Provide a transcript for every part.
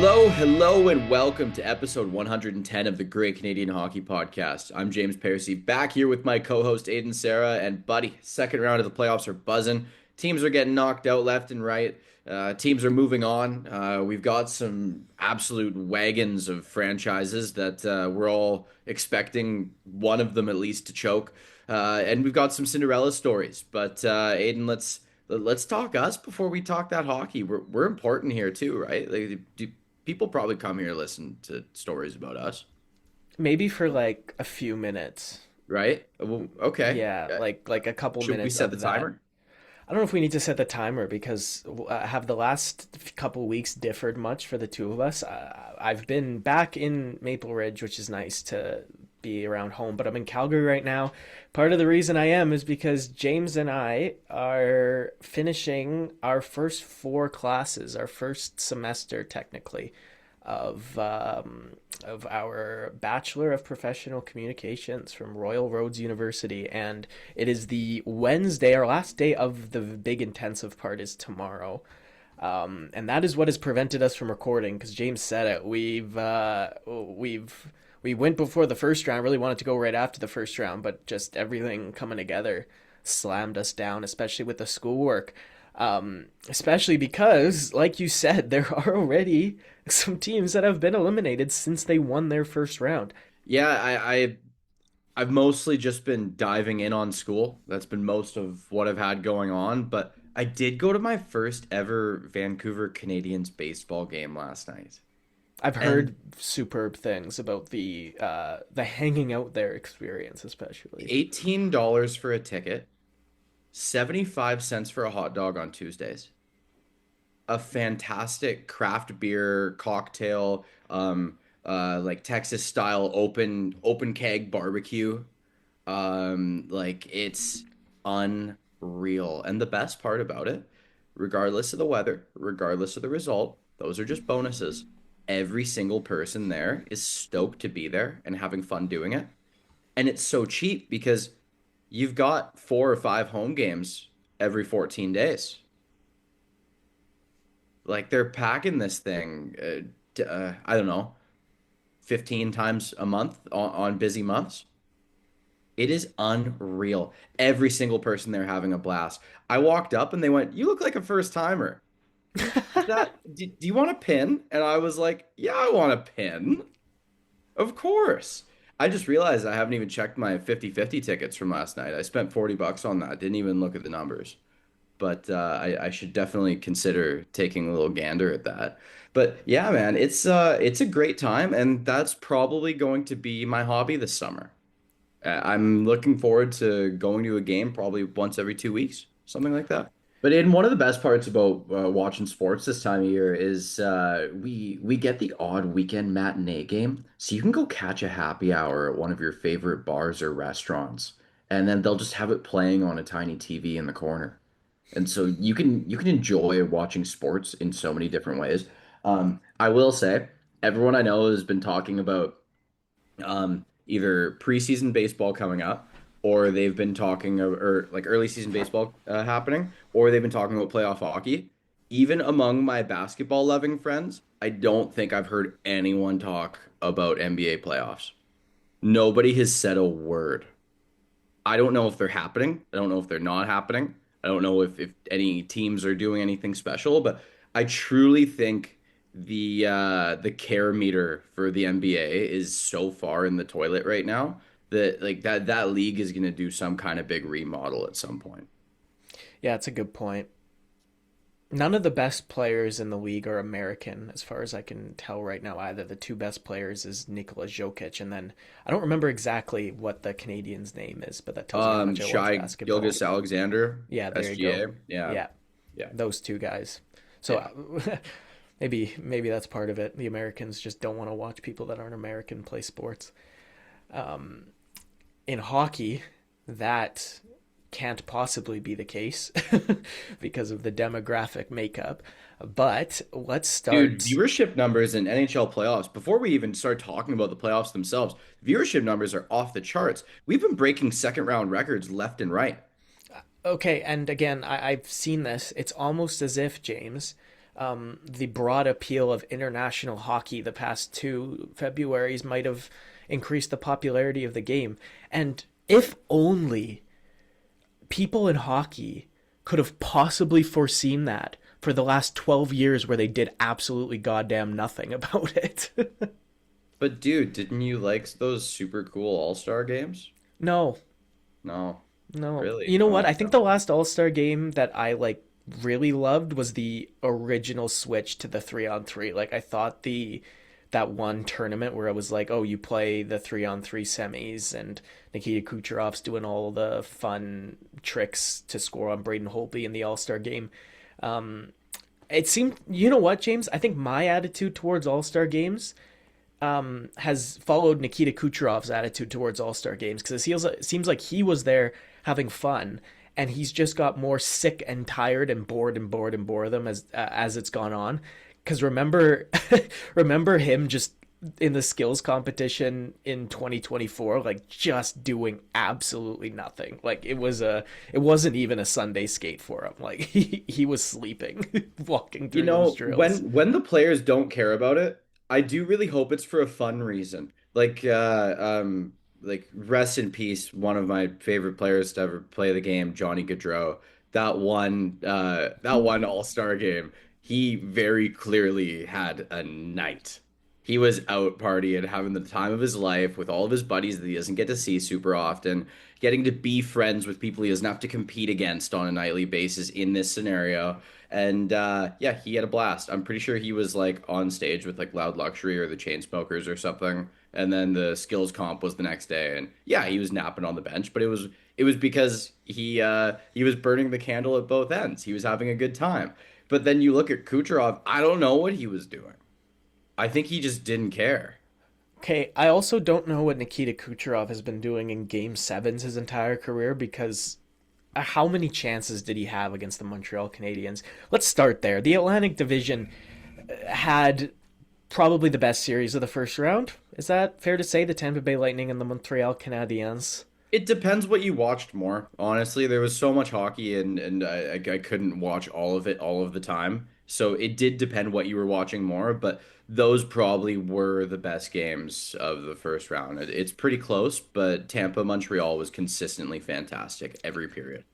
Hello, and welcome to episode 110 of the Great Canadian Hockey Podcast. I'm James Parisi, back here with my co-host Aiden Sarah, and buddy, second round of the playoffs are buzzing. Teams are getting knocked out left and right. Teams are moving on. We've got some absolute wagons of franchises that we're all expecting one of them at least to choke. And we've got some Cinderella stories. But Aiden, let's talk us before we talk that hockey. We're important here too, right? Like, people probably come here to listen to stories about us, Maybe for like a few minutes. right? Well, okay. Yeah, like a couple Should we minutes set the of that. timer? I don't know if we need to set the timer because have the last couple weeks differed much for the two of us. I've been back in Maple Ridge, which is nice to be around home, but I'm in Calgary right now. Part of the reason I am is because James and I are finishing our first four classes, our first semester technically, of our Bachelor of Professional Communications from Royal Roads University, and it is the Wednesday. Our last day of the big intensive part is tomorrow, and that is what has prevented us from recording. Because James said it, we went before the first round. Really wanted to go right after the first round, but just everything coming together slammed us down, especially with the schoolwork. Especially because, like you said, there are already some teams that have been eliminated since they won their first round. Yeah, I've mostly just been diving in on school. That's been most of what I've had going on, but I did go to my first ever Vancouver Canadians baseball game last night. I've And heard superb things about the hanging out there experience, especially. $18 for a ticket, 75 cents for a hot dog on Tuesdays. A fantastic craft beer cocktail, like Texas style open keg barbecue. Like it's unreal. And the best part about it, regardless of the weather, regardless of the result, those are just bonuses. Every single person there is stoked to be there and having fun doing it. And it's so cheap because you've got 4 or 5 home games every 14 days. Like they're packing this thing, I don't know, 15 times a month on busy months. It is unreal. Every single person there having a blast. I walked up and they went, "You look like a first timer. Do you want a pin?" And I was like, "Yeah, I want a pin. Of course." I just realized I haven't even checked my 50-50 tickets from last night. I spent 40 bucks on that. Didn't even look at the numbers. But I should definitely consider taking a little gander at that. But yeah, man, it's a great time, and that's probably going to be my hobby this summer. I'm looking forward to going to a game probably once every 2 weeks, something like that. But in one of the best parts about watching sports this time of year is we get the odd weekend matinee game, so you can go catch a happy hour at one of your favorite bars or restaurants, and then they'll just have it playing on a tiny TV in the corner. And so you can enjoy watching sports in so many different ways. I will say, everyone I know has been talking about either preseason baseball coming up, or they've been talking or like early season baseball happening, or they've been talking about playoff hockey. Even among my basketball loving friends, I don't think I've heard anyone talk about NBA playoffs. Nobody has said a word. I don't know if they're happening. I don't know if they're not happening. I don't know if any teams are doing anything special, but I truly think the care meter for the NBA is so far in the toilet right now that like that league is going to do some kind of big remodel at some point. Yeah, it's a good point. None of the best players in the league are American, as far as I can tell right now. Either the two best players is Nikola Jokic, and then I don't remember exactly what the Canadian's name is, but that tells you how much I watch Shy basketball. Gilgeous Alexander, Yeah, there you go. SGA. Yeah. Yeah, Yeah. those two guys. So Yeah. maybe that's part of it. The Americans just don't want to watch people that aren't American play sports. In hockey, that can't possibly be the case because of the demographic makeup. But let's Dude, start. viewership numbers in NHL playoffs, before we even start talking about the playoffs themselves, viewership numbers are off the charts. We've been breaking second round records left and right. Okay, and again, I've seen this. It's almost as if, James, the broad appeal of international hockey the past 2 Februaries might have increased the popularity of the game. And if only people in hockey could have possibly foreseen that for the last 12 years where they did absolutely goddamn nothing about it. But dude, didn't you like those super cool All-Star games? No, No, no. really? You know Oh what? my I think the God. last All Star game that I like really loved was the original switch to the 3-on-3. Like I thought the that one tournament where it was like, oh, you play the 3-on-3 semis and Nikita Kucherov's doing all the fun tricks to score on Braden Holtby in the All Star game. Um, it seemed, you know what, James? I think my attitude towards All Star games has followed Nikita Kucherov's attitude towards All Star games because it seems like he was there having fun, and he's just got more sick and tired and bored and bored and boredom as it's gone on. Because remember, remember him just in the skills competition in 2024, like just doing absolutely nothing. Like it wasn't even a Sunday skate for him. Like he was sleeping, walking You through those know, drills. when the players don't care about it, I do really hope it's for a fun reason. Like rest in peace, one of my favorite players to ever play the game, Johnny Gaudreau. That one All-Star game, he very clearly had a night. He was out partying, having the time of his life with all of his buddies that he doesn't get to see super often, getting to be friends with people he doesn't have to compete against on a nightly basis in this scenario. And yeah, he had a blast. I'm pretty sure he was like on stage with like Loud Luxury or the Chainsmokers or something. And then the skills comp was the next day. And yeah, he was napping on the bench, but it was because he was burning the candle at both ends. He was having a good time. But then you look at Kucherov, I don't know what he was doing. I think he just didn't care. Okay, I also don't know what Nikita Kucherov has been doing in Game Sevens his entire career because how many chances did he have against the Montreal Canadiens? Let's start there. The Atlantic Division had probably the best series of the first round. Is that fair to say? The Tampa Bay Lightning and the Montreal Canadiens. It depends what you watched more. Honestly, there was so much hockey and I couldn't watch all of it all of the time. So it did depend what you were watching more, but those probably were the best games of the first round. It's pretty close, but Tampa Montreal was consistently fantastic every period.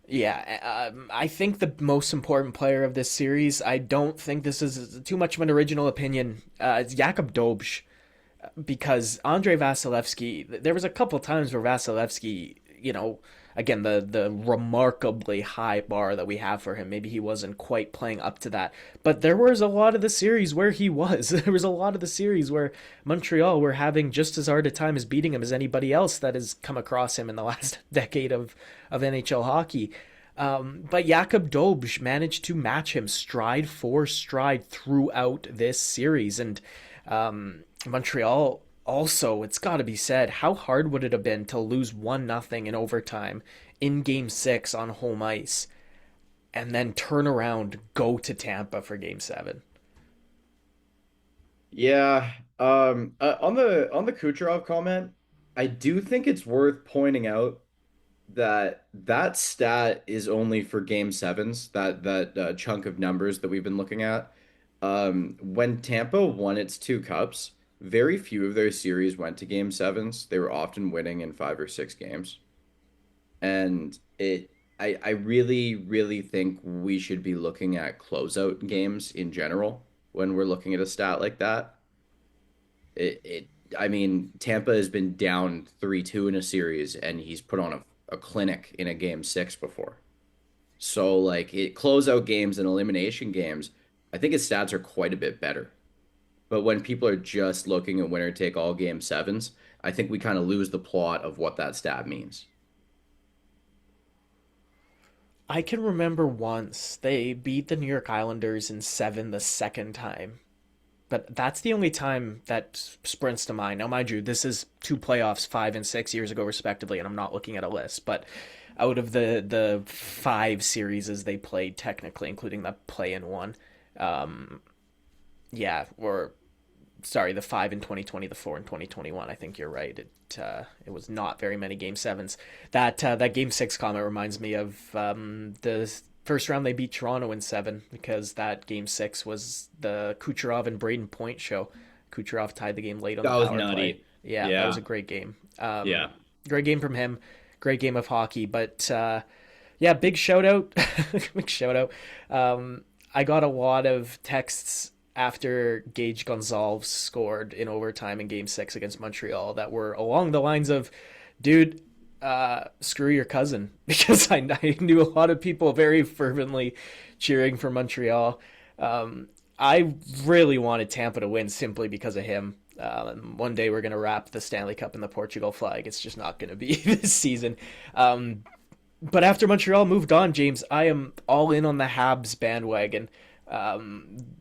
Yeah, I think the most important player of this series, I don't think this is too much of an original opinion, is Jakub Dobš. Because Andrei Vasilevsky, there was a couple times where Vasilevsky, again the remarkably high bar that we have for him, maybe he wasn't quite playing up to that. But there was a lot of the series where he was. There was a lot of the series where Montreal were having just as hard a time as beating him as anybody else that has come across him in the last decade of NHL hockey. But Jakub Dobš managed to match him stride for stride throughout this series, and Montreal also, it's got to be said, how hard would it have been to lose 1-0 in overtime in game 6 on home ice and then turn around, go to Tampa for game 7? Yeah. On the Kucherov comment, I do think it's worth pointing out that stat is only for game sevens, that chunk of numbers that we've been looking at. When Tampa won its two cups, very few of their series went to game sevens. They were often winning in 5 or 6 games. And I really, really think we should be looking at closeout games in general when we're looking at a stat like that. I mean, Tampa has been down 3-2 in a series, and he's put on a clinic in a game six before. So, like, closeout games and elimination games, I think his stats are quite a bit better. But when people are just looking at winner take all game sevens, I think we kind of lose the plot of what that stat means. I can remember once they beat the New York Islanders in 7 the second time. But that's the only time that sprints to mind. Now, mind you, this is two playoffs 5 and 6 years ago, respectively, and I'm not looking at a list. But out of the 5 series they played, technically, including the play-in one, um, yeah, or sorry, the 5 in 2020, the 4 in 2021. I think you're right. It was not very many game sevens. That game 6 comment reminds me of the First round, they beat Toronto in 7 because that game 6 was the Kucherov and Braden Point show. Kucherov tied the game late on the That was power play. nutty. Yeah, that was Yeah. a great game. Yeah. Great game from him. Great game of hockey. But yeah, big shout out. Big shout out. I got a lot of texts after Gage Gonzalez scored in overtime in game 6 against Montreal that were along the lines of, dude, screw your cousin, because I knew a lot of people very fervently cheering for Montreal. I really wanted Tampa to win simply because of him. One day we're going to wrap the Stanley Cup in the Portugal flag. It's just not going to be this season. But after Montreal moved on, James, I am all in on the Habs bandwagon.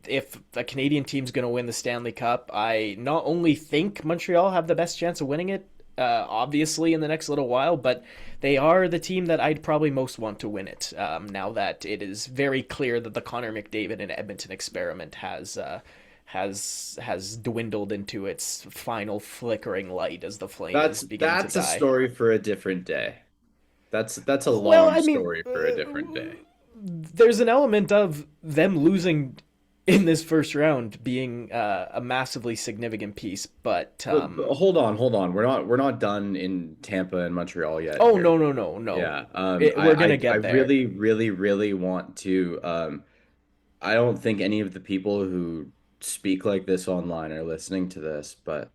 If a Canadian team's going to win the Stanley Cup, I not only think Montreal have the best chance of winning it, obviously in the next little while, but they are the team that I'd probably most want to win it. Now that it is very clear that the Connor McDavid and Edmonton experiment has dwindled into its final flickering light as the flame is beginning to That's die. a story for a different day. That's a Well, long I mean, story for a different day. there's an element of them losing in this first round being a massively significant piece, but But hold on. We're not done in Tampa and Montreal yet oh here. no, Yeah. we're gonna I get there. really, really, really want to. I don't think any of the people who speak like this online are listening to this, but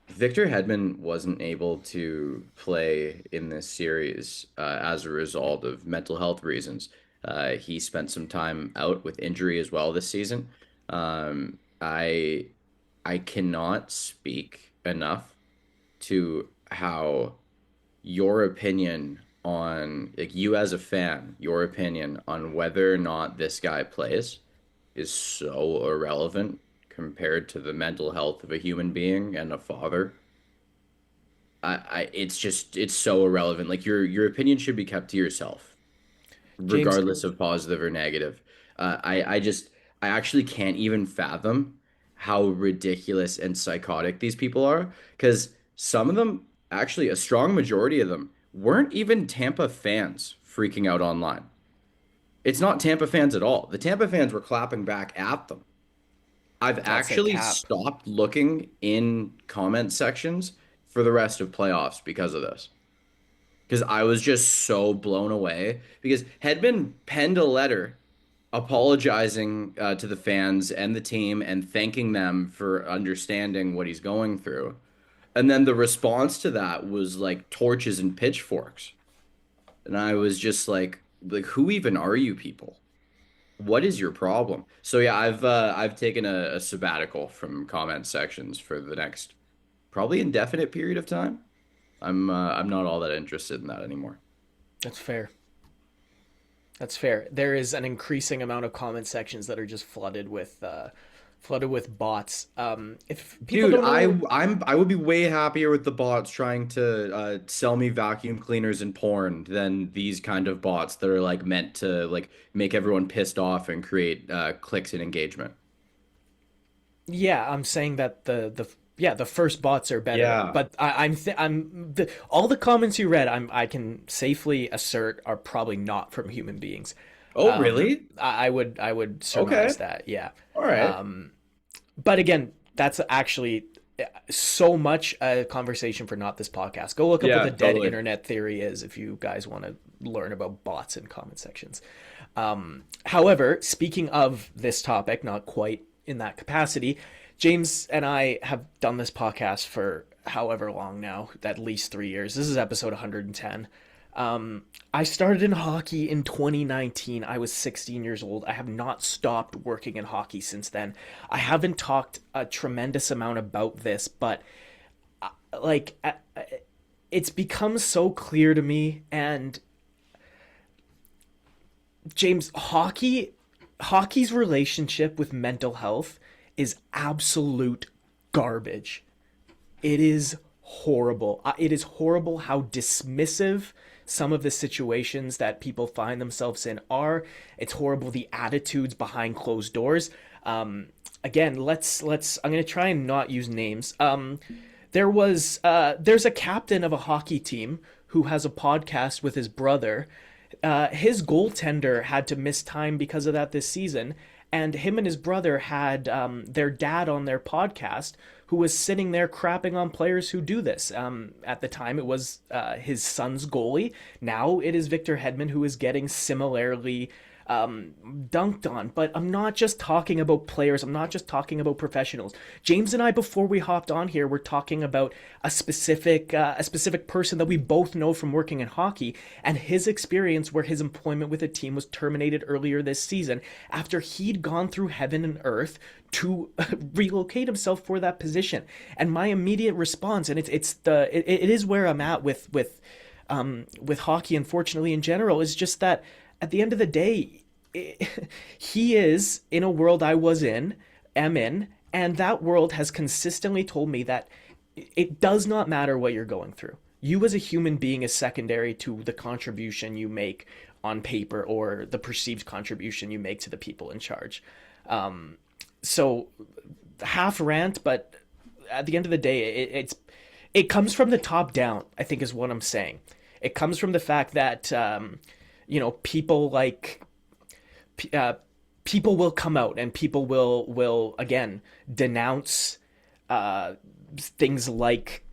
Victor Hedman wasn't able to play in this series as a result of mental health reasons. He spent some time out with injury as well this season. I cannot speak enough to how your opinion on, like, you as a fan, your opinion on whether or not this guy plays is so irrelevant compared to the mental health of a human being and a father. It's just, it's so irrelevant. Like, your opinion should be kept to yourself, James, regardless of positive or negative. I just, I actually can't even fathom how ridiculous and psychotic these people are, because some of them, actually, a strong majority of them, weren't even Tampa fans freaking out online. It's not Tampa fans at all. The Tampa fans were clapping back at them. I've that's a actually cap. stopped looking in comment sections for the rest of playoffs because of this. Because I was just so blown away. Because Hedman penned a letter apologizing to the fans and the team and thanking them for understanding what he's going through. And then the response to that was like torches and pitchforks. And I was just like who even are you people? What is your problem? So yeah, I've taken a sabbatical from comment sections for the next probably indefinite period of time. I'm not all that interested in that anymore. That's fair. That's fair. There is an increasing amount of comment sections that are just flooded with bots. If people Dude, don't know, I would be way happier with the bots trying to sell me vacuum cleaners and porn than these kind of bots that are like meant to like make everyone pissed off and create clicks and engagement. yeah, I'm saying that the first bots are better, Yeah. but all the comments you read, I can safely assert are probably not from human beings. Oh, really? I would Okay. surmise that, yeah. All right. But again, that's actually so much a conversation for not this podcast. Go look up what Yeah, the dead totally. internet theory is if you guys want to learn about bots in comment sections. However, speaking of this topic, not quite in that capacity, James and I have done this podcast for however long now, at least 3 years. This is episode 110. I started in hockey in 2019. I was 16 years old. I have not stopped working in hockey since then. I haven't talked a tremendous amount about this, but like it's become so clear to me. And James, hockey's relationship with mental health is absolute garbage. It is horrible. It is horrible how dismissive some of the situations that people find themselves in are. It's horrible the attitudes behind closed doors. Again, let's. I'm gonna try and not use names. There's a captain of a hockey team who has a podcast with his brother, His goaltender had to miss time because of that this season, and him and his brother had their dad on their podcast, who was sitting there crapping on players who do this. At the time, it was his son's goalie. Now it is Victor Hedman, who is getting similarly dunked on. But I'm not just talking about players. I'm not just talking about professionals. James and I, before we hopped on here, were talking about a specific person that we both know from working in hockey, and his experience where his employment with a team was terminated earlier this season after he'd gone through heaven and earth to relocate himself for that position. And my immediate response, and it is where I'm at with hockey, unfortunately, in general, is just that at the end of the day, he is in a world am in, and that world has consistently told me that it does not matter what you're going through. You as a human being is secondary to the contribution you make on paper or the perceived contribution you make to the people in charge. So half rant, but at the end of the day, it comes from the top down, I think is what I'm saying. It comes from the fact that people people will come out and people will again denounce things like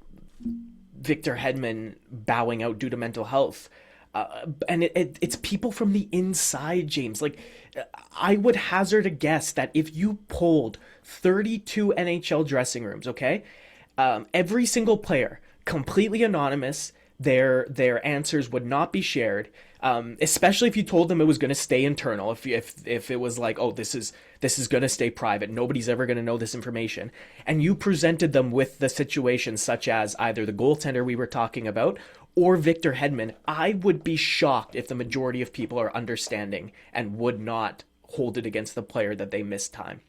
Victor Hedman bowing out due to mental health. And it's people from the inside, James. Like, I would hazard a guess that if you polled 32 NHL dressing rooms, okay, every single player, completely anonymous, their answers would not be shared. Especially if you told them it was going to stay internal. If it was like, oh, this is going to stay private, nobody's ever going to know this information, and you presented them with the situation such as either the goaltender we were talking about or Victor Hedman, I would be shocked if the majority of people are understanding and would not hold it against the player that they missed time.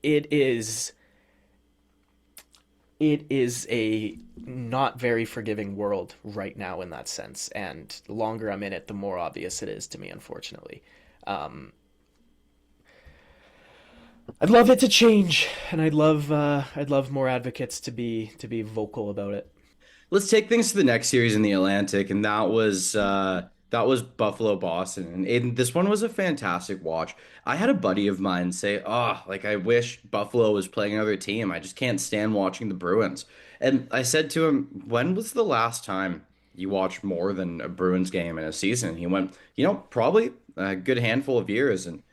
It is a not very forgiving world right now in that sense, and the longer I'm in it, the more obvious it is to me, unfortunately. I'd love it to change, and I'd love more advocates to be vocal about it. Let's take things to the next series in the Atlantic, and that was Buffalo Boston, and Aiden, this one was a fantastic watch. I had a buddy of mine say, "Oh, like I wish Buffalo was playing another team. I just can't stand watching the Bruins." And I said to him, "When was the last time you watched more than a Bruins game in a season?" He went, "Probably a good handful of years." And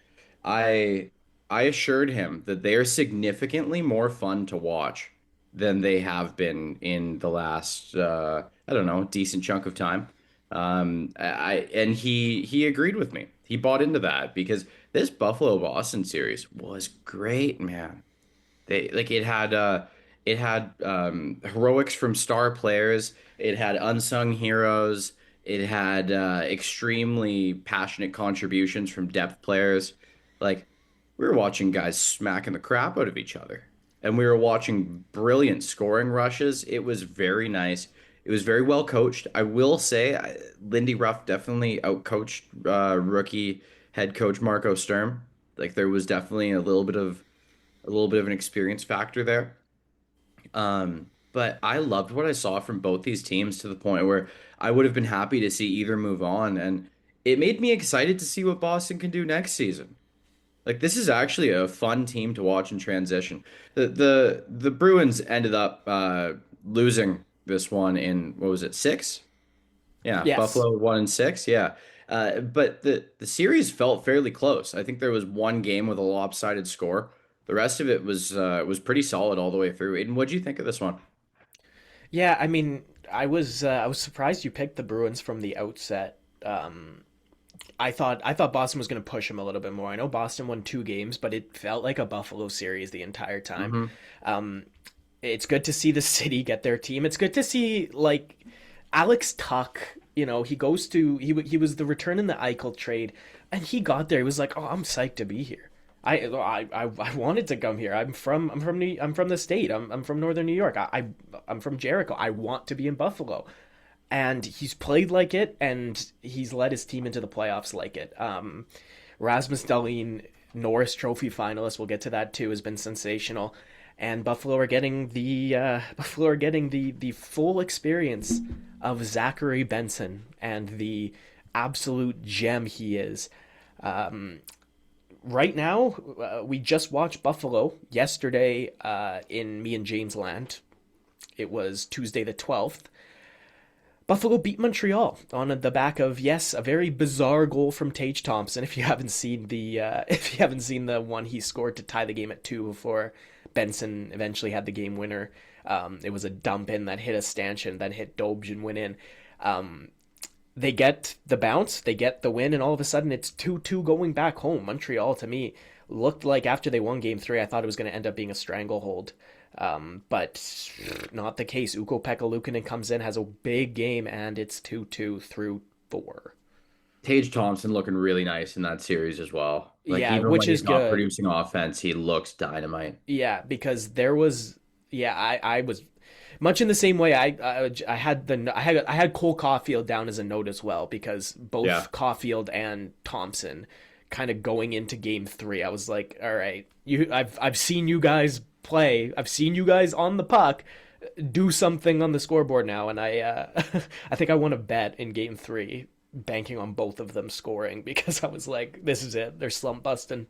I I assured him that they are significantly more fun to watch than they have been in the last I don't know, decent chunk of time. And he agreed with me. He bought into that because this Buffalo Boston series was great, man. It had heroics from star players. It had unsung heroes. It had extremely passionate contributions from depth players. Like we were watching guys smacking the crap out of each other, and we were watching brilliant scoring rushes. It was very nice. It was very well coached. I will say, Lindy Ruff definitely outcoached rookie head coach Marco Sturm. Like there was definitely a little bit of an experience factor there. But I loved what I saw from both these teams to the point where I would have been happy to see either move on, and it made me excited to see what Boston can do next season. Like this is actually a fun team to watch in transition. The Bruins ended up losing this one in what was it, six? Yeah, Yes. Buffalo won in six. Yeah. But the series felt fairly close. I think there was one game with a lopsided score. The rest of it was pretty solid all the way through. And what'd you think of this one? Yeah, I mean, I was surprised you picked the Bruins from the outset. I thought Boston was going to push them a little bit more. I know Boston won two games, but it felt like a Buffalo series the entire time. Hmm. Um, it's good to see the city get their team. It's good to see like Alex Tuck. You know, he was the return in the Eichel trade, and he got there. He was like, "Oh, I'm psyched to be here. I wanted to come here. I'm from the state. I'm from northern New York. I'm from Jericho. I want to be in Buffalo." And he's played like it, and he's led his team into the playoffs like it. Rasmus Dahlin, Norris Trophy finalist, we'll get to that too, has been sensational, and Buffalo are getting the full experience of Zachary Benson and the absolute gem he is. Right now, we just watched Buffalo yesterday in me and James land. It was Tuesday the 12th. Buffalo beat Montreal on the back of, yes, a very bizarre goal from Tage Thompson. If you haven't seen the if you haven't seen the one he scored to tie the game at 2 before Benson eventually had the game winner. It was a dump in that hit a stanchion, then hit Dobj and went in. They get the bounce, they get the win, and all of a sudden it's 2-2 going back home. Montreal, to me, looked like after they won Game 3, I thought it was going to end up being a stranglehold. But not the case. Ukko-Pekka Luukkonen comes in, has a big game, and it's 2-2 through 4. Tage Thompson looking really nice in that series as well. Like Yeah, even which when is he's not good. producing offense, he looks dynamite. Yeah, because there was, yeah, I was much in the same way. I had I had Cole Caulfield down as a note as well because Yeah. both Caulfield and Thompson kind of going into Game 3, I was like, all right, I've seen you guys play, I've seen you guys on the puck. Do something on the scoreboard now, and I think I won a bet in Game 3, banking on both of them scoring because I was like, this is it, they're slump busting.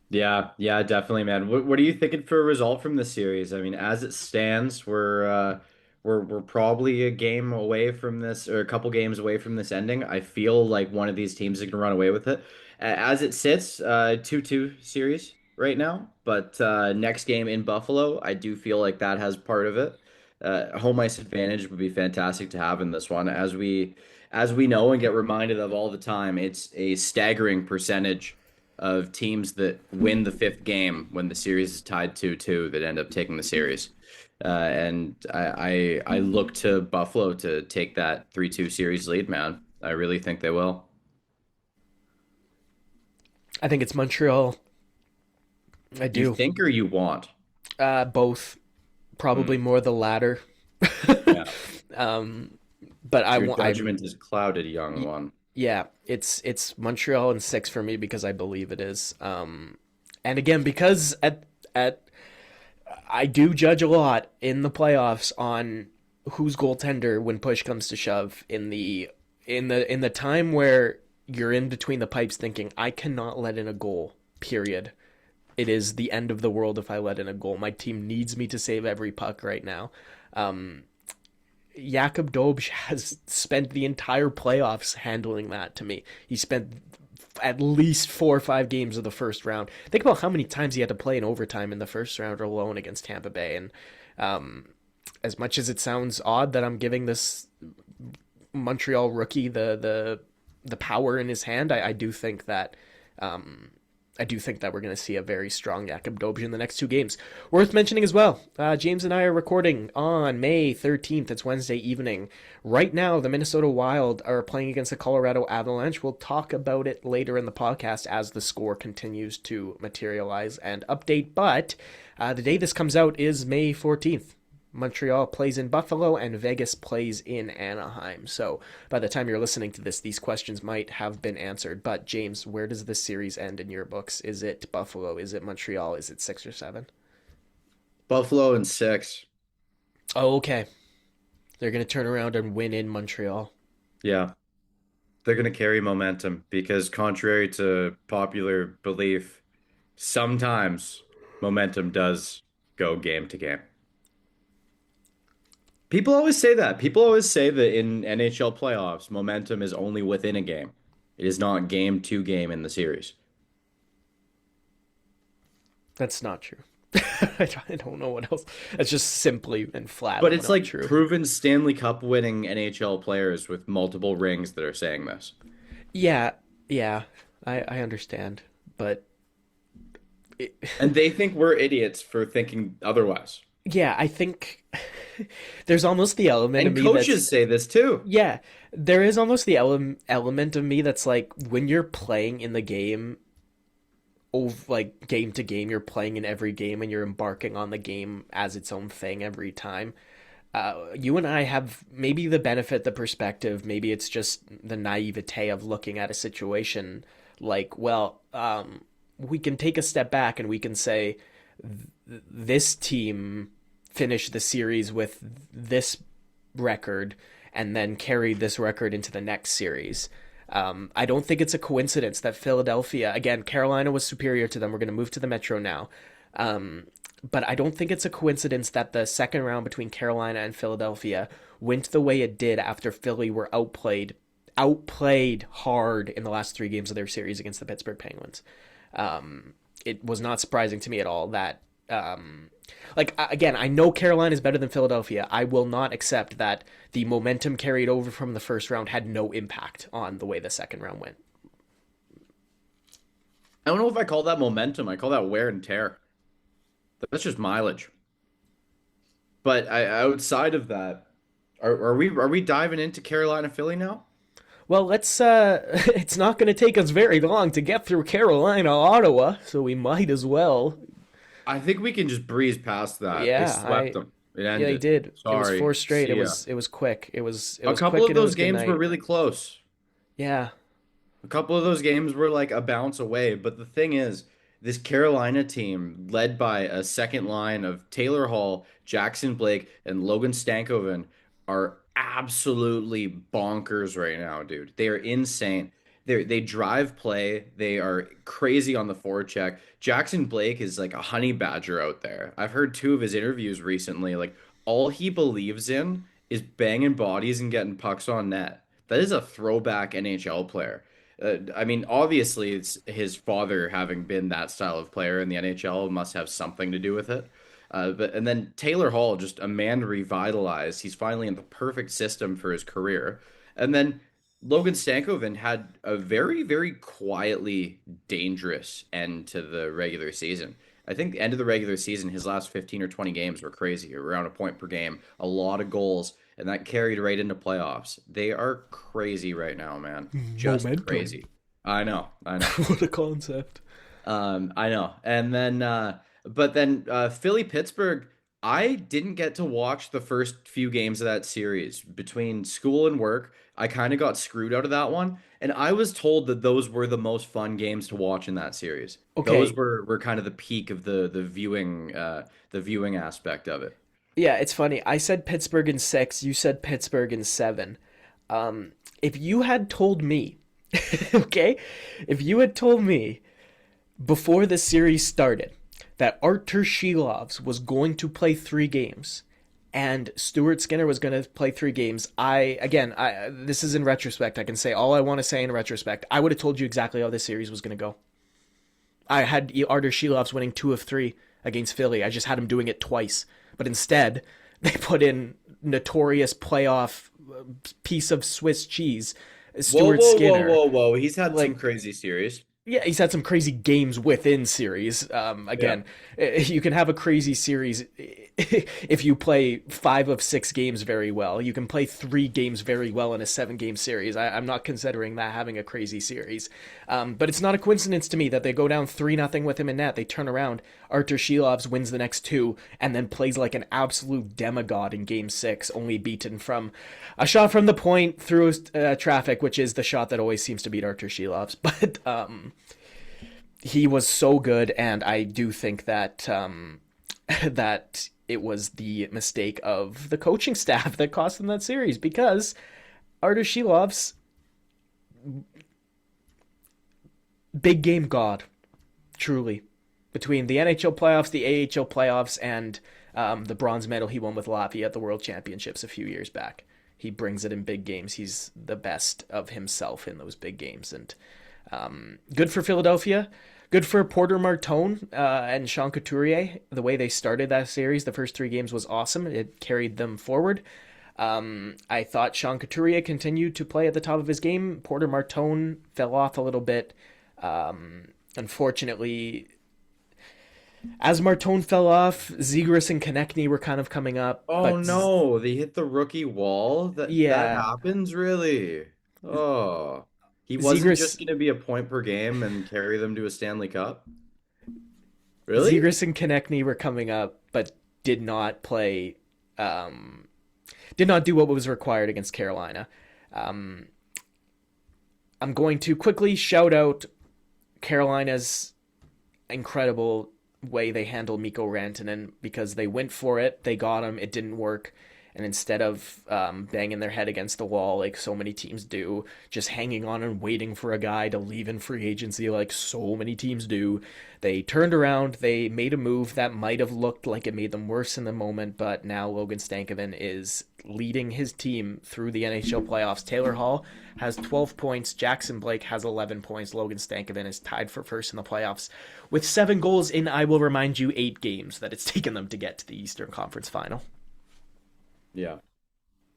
Yeah, yeah, definitely, man. What are you thinking for a result from this series? I mean, as it stands, we're probably a game away from this, or a couple games away from this ending. I feel like one of these teams is gonna run away with it. As it sits, 2-2 series right now. But next game in Buffalo, I do feel like that has part of it. Home ice advantage would be fantastic to have in this one, as we know and get reminded of all the time. It's a staggering percentage of teams that win the fifth game when the series is tied 2-2 that end up taking the series. And I look to Buffalo to take that 3-2 series lead, man. I really think they will. I think it's Montreal. I You do. think or you want? Both. Probably Hmm. more the latter. Yeah. um, but I Your want. judgment is clouded, young one. Yeah, it's Montreal in 6 for me because I believe it is. And again, because at I do judge a lot in the playoffs on who's goaltender when push comes to shove in the time where you're in between the pipes thinking I cannot let in a goal. Period. It is the end of the world if I let in a goal. My team needs me to save every puck right now. Jakob Dobj has spent the entire playoffs handling that to me. He spent at least 4 or 5 games of the first round. Think about how many times he had to play in overtime in the first round alone against Tampa Bay. And as much as it sounds odd that I'm giving this Montreal rookie the power in his hand, I do think that we're going to see a very strong Jakob Dobj in the next 2 games. Worth mentioning as well, James and I are recording on May 13th. It's Wednesday evening. Right now, the Minnesota Wild are playing against the Colorado Avalanche. We'll talk about it later in the podcast as the score continues to materialize and update. But the day this comes out is May 14th. Montreal plays in Buffalo and Vegas plays in Anaheim. So by the time you're listening to this, these questions might have been answered. But James, where does this series end in your books? Is it Buffalo? Is it Montreal? Is it 6 or 7? Buffalo in 6. Oh, okay. They're going to turn around and win in Montreal. Yeah. They're going to carry momentum because, contrary to popular belief, sometimes momentum does go game to game. People always say that. People always say that in NHL playoffs, momentum is only within a game. It is not game to game in the series. That's not true. I don't know what else. That's just simply and flat But out it's not like true. proven Stanley Cup winning NHL players with multiple rings that are saying this. Yeah, yeah, I understand. But it, And they think we're idiots for thinking otherwise. yeah, I think there's almost the element of And me that's coaches say this too. yeah, there is almost the element of me that's like when you're playing in the game, like game to game, you're playing in every game and you're embarking on the game as its own thing every time. You and I have maybe the benefit, the perspective, maybe it's just the naivete of looking at a situation like, well, we can take a step back and we can say, this team finished the series with this record and then carried this record into the next series. I don't think it's a coincidence that Philadelphia, again, Carolina was superior to them. We're going to move to the Metro now. But I don't think it's a coincidence that the second round between Carolina and Philadelphia went the way it did after Philly were outplayed hard in the last 3 games of their series against the Pittsburgh Penguins. It was not surprising to me at all that, again, I know Carolina is better than Philadelphia. I will not accept that the momentum carried over from the first round had no impact on the way the second round went. I don't know if I call that momentum. I call that wear and tear. That's just mileage. But outside of that, are we diving into Carolina Philly now? Well, let's. It's not going to take us very long to get through Carolina, Ottawa, so we might as well. I think we can just breeze past that. They Yeah, swept them. It yeah, they ended. did. It was Sorry. four straight. See It ya. was it was quick. It A was couple quick of and it was those good games were night. really close. Yeah, A couple of those games were like a bounce away. But the thing is, this Carolina team, led by a second line of Taylor Hall, Jackson Blake, and Logan Stankoven, are absolutely bonkers right now, dude. They are insane. They drive play. They are crazy on the forecheck. Jackson Blake is like a honey badger out there. I've heard 2 of his interviews recently. Like all he believes in is banging bodies and getting pucks on net. That is a throwback NHL player. I mean, obviously, it's his father having been that style of player in the NHL must have something to do with it. But and then Taylor Hall, just a man revitalized. He's finally in the perfect system for his career. And then Logan Stankoven had a very, very quietly dangerous end to the regular season. I think the end of the regular season, his last 15 or 20 games were crazy, around a point per game, a lot of goals, and that carried right into playoffs. They are crazy right now, man. Just momentum. crazy. I know, I know. What a concept. I know. And then, but then Philly Pittsburgh, I didn't get to watch the first few games of that series between school and work. I kind of got screwed out of that one, and I was told that those were the most fun games to watch in that series. Those Okay, were kind of the peak of the viewing aspect of it. yeah, it's funny. I said Pittsburgh in 6. You said Pittsburgh in 7. If you had told me, okay, if you had told me before the series started that Artur Shilovs was going to play 3 games and Stuart Skinner was going to play 3 games, I this is in retrospect. I can say all I want to say in retrospect. I would have told you exactly how this series was going to go. I had Artur Shilovs winning 2 of 3 against Philly. I just had him doing it twice, but instead they put in notorious playoff piece of Swiss cheese, Whoa, Stuart whoa, whoa, Skinner. whoa, whoa! He's had some Like, crazy series. yeah, he's had some crazy games within series. Yeah. Again, you can have a crazy series if you play 5 of 6 games very well. You can play 3 games very well in a 7 game series. I'm not considering that having a crazy series. But it's not a coincidence to me that they go down 3-0 with him in net. They turn around. Artur Shilovs wins the next 2 and then plays like an absolute demigod in game 6, only beaten from a shot from the point through traffic, which is the shot that always seems to beat Artur Shilovs. But he was so good, and I do think that that it was the mistake of the coaching staff that cost them that series because Artur Shilovs, big game god, truly. Between the NHL playoffs, the AHL playoffs, and the bronze medal he won with Latvia at the World Championships a few years back, he brings it in big games. He's the best of himself in those big games, and good for Philadelphia. Good for Porter Martone and Sean Couturier. The way they started that series, the first 3 games was awesome. It carried them forward. I thought Sean Couturier continued to play at the top of his game. Porter Martone fell off a little bit. Unfortunately, as Martone fell off, Zegras and Konechny were kind of coming up. Oh But no, they hit the rookie wall. That yeah, happens, really? Oh. He wasn't just Zegras, going to be a point per game and carry them to a Stanley Cup? Really? Zegras and Konechny were coming up, but did not play, did not do what was required against Carolina. Um, I'm going to quickly shout out Carolina's incredible way they handled Mikko Rantanen because they went for it, they got him, it didn't work, and instead of banging their head against the wall like so many teams do, just hanging on and waiting for a guy to leave in free agency like so many teams do, they turned around. They made a move that might have looked like it made them worse in the moment, but now Logan Stankoven is leading his team through the NHL playoffs. Taylor Hall has 12 points. Jackson Blake has 11 points. Logan Stankoven is tied for first in the playoffs with 7 goals in, I will remind you, 8 games that it's taken them to get to the Eastern Conference Final. Yeah.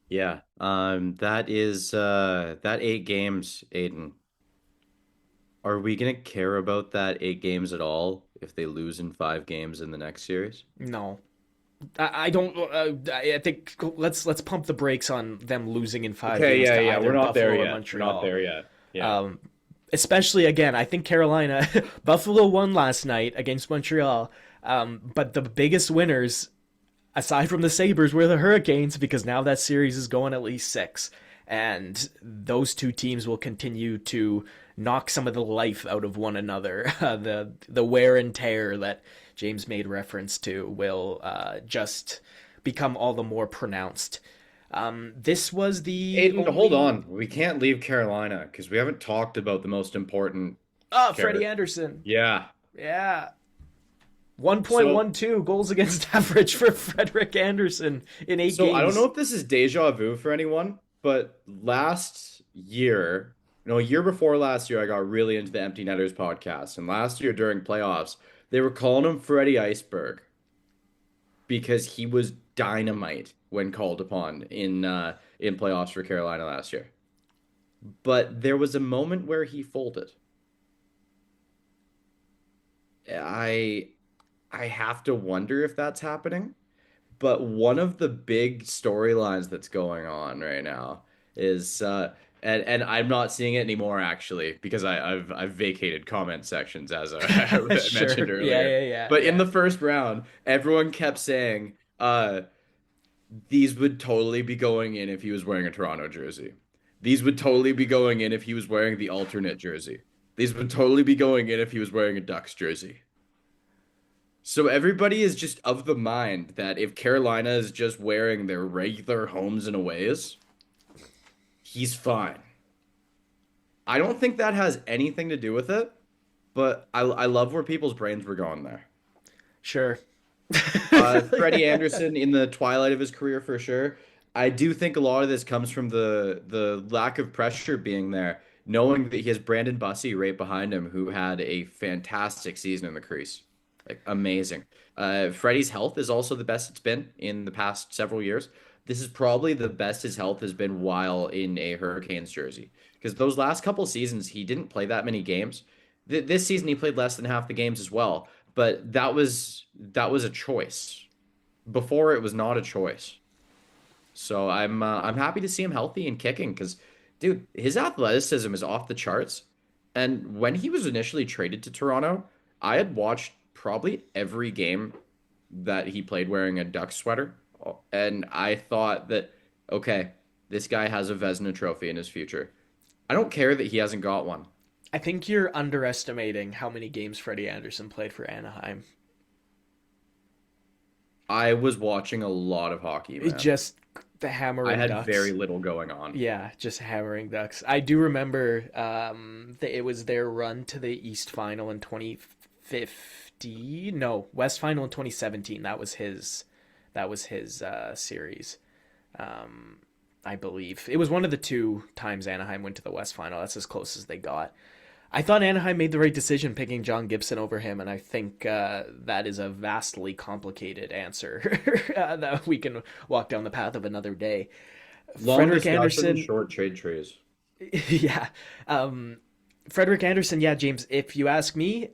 Yeah. That is that 8 games, Aiden. Are we gonna care about that 8 games at all if they lose in 5 games in the next series? No, I don't. I think let's pump the brakes on them losing in five Okay, games yeah, to yeah. either We're not there Buffalo or yet. We're not Montreal. there yet. Yeah. Um, Especially again, I think Carolina, Buffalo won last night against Montreal. But the biggest winners, aside from the Sabres, were the Hurricanes because now that series is going at least 6. And those two teams will continue to knock some of the life out of one another. The wear and tear that James made reference to will just become all the more pronounced. This was the Aiden, hold only. on. We can't leave Carolina because we haven't talked about the most important Oh, Freddie character. Anderson. Yeah. Yeah. So 1.12 goals against average for Frederick Anderson in eight So I don't know games. if this is deja vu for anyone, but last year, no, a year before last year, I got really into the Empty Netters podcast. And last year during playoffs, they were calling him Freddie Iceberg because he was dynamite when called upon in playoffs for Carolina last year. But there was a moment where he folded. I I have to wonder if that's happening. But one of the big storylines that's going on right now is and I'm not seeing it anymore actually because I've vacated comment sections as I mentioned Sure. Yeah, earlier. yeah, yeah, But in yeah. the first round, everyone kept saying these would totally be going in if he was wearing a Toronto jersey. These would totally be going in if he was wearing the alternate jersey. These would totally be going in if he was wearing a Ducks jersey. So everybody is just of the mind that if Carolina is just wearing their regular homes and aways, he's fine. I don't think that has anything to do with it, but I love where people's brains were going there. Sure. Freddie Anderson in the twilight of his career for sure. I do think a lot of this comes from the lack of pressure being there, knowing that he has Brandon Bussey right behind him, who had a fantastic season in the crease, like amazing. Freddie's health is also the best it's been in the past several years. This is probably the best his health has been while in a Hurricanes jersey, because those last couple seasons he didn't play that many games. This season he played less than half the games as well, but that was a choice. Before it was not a choice. So I'm happy to see him healthy and kicking because, dude, his athleticism is off the charts. And when he was initially traded to Toronto, I had watched probably every game that he played wearing a Duck sweater, and I thought that, okay, this guy has a Vezina trophy in his future. I don't care that he hasn't got one. I think you're underestimating how many games Freddie Anderson played for Anaheim. I was watching a lot of hockey, It man. just the I hammering had very ducks. little going on. Yeah, just hammering ducks. I do remember that it was their run to the East Final in 2015. No, West Final in 2017. That was his series. I believe it was one of the two times Anaheim went to the West Final. That's as close as they got. I thought Anaheim made the right decision picking John Gibson over him, and I think that is a vastly complicated answer that we can walk down the path of another day. Long Frederick discussion, Anderson, short trade trees. yeah. Um, Frederick Anderson, yeah, James, if you ask me,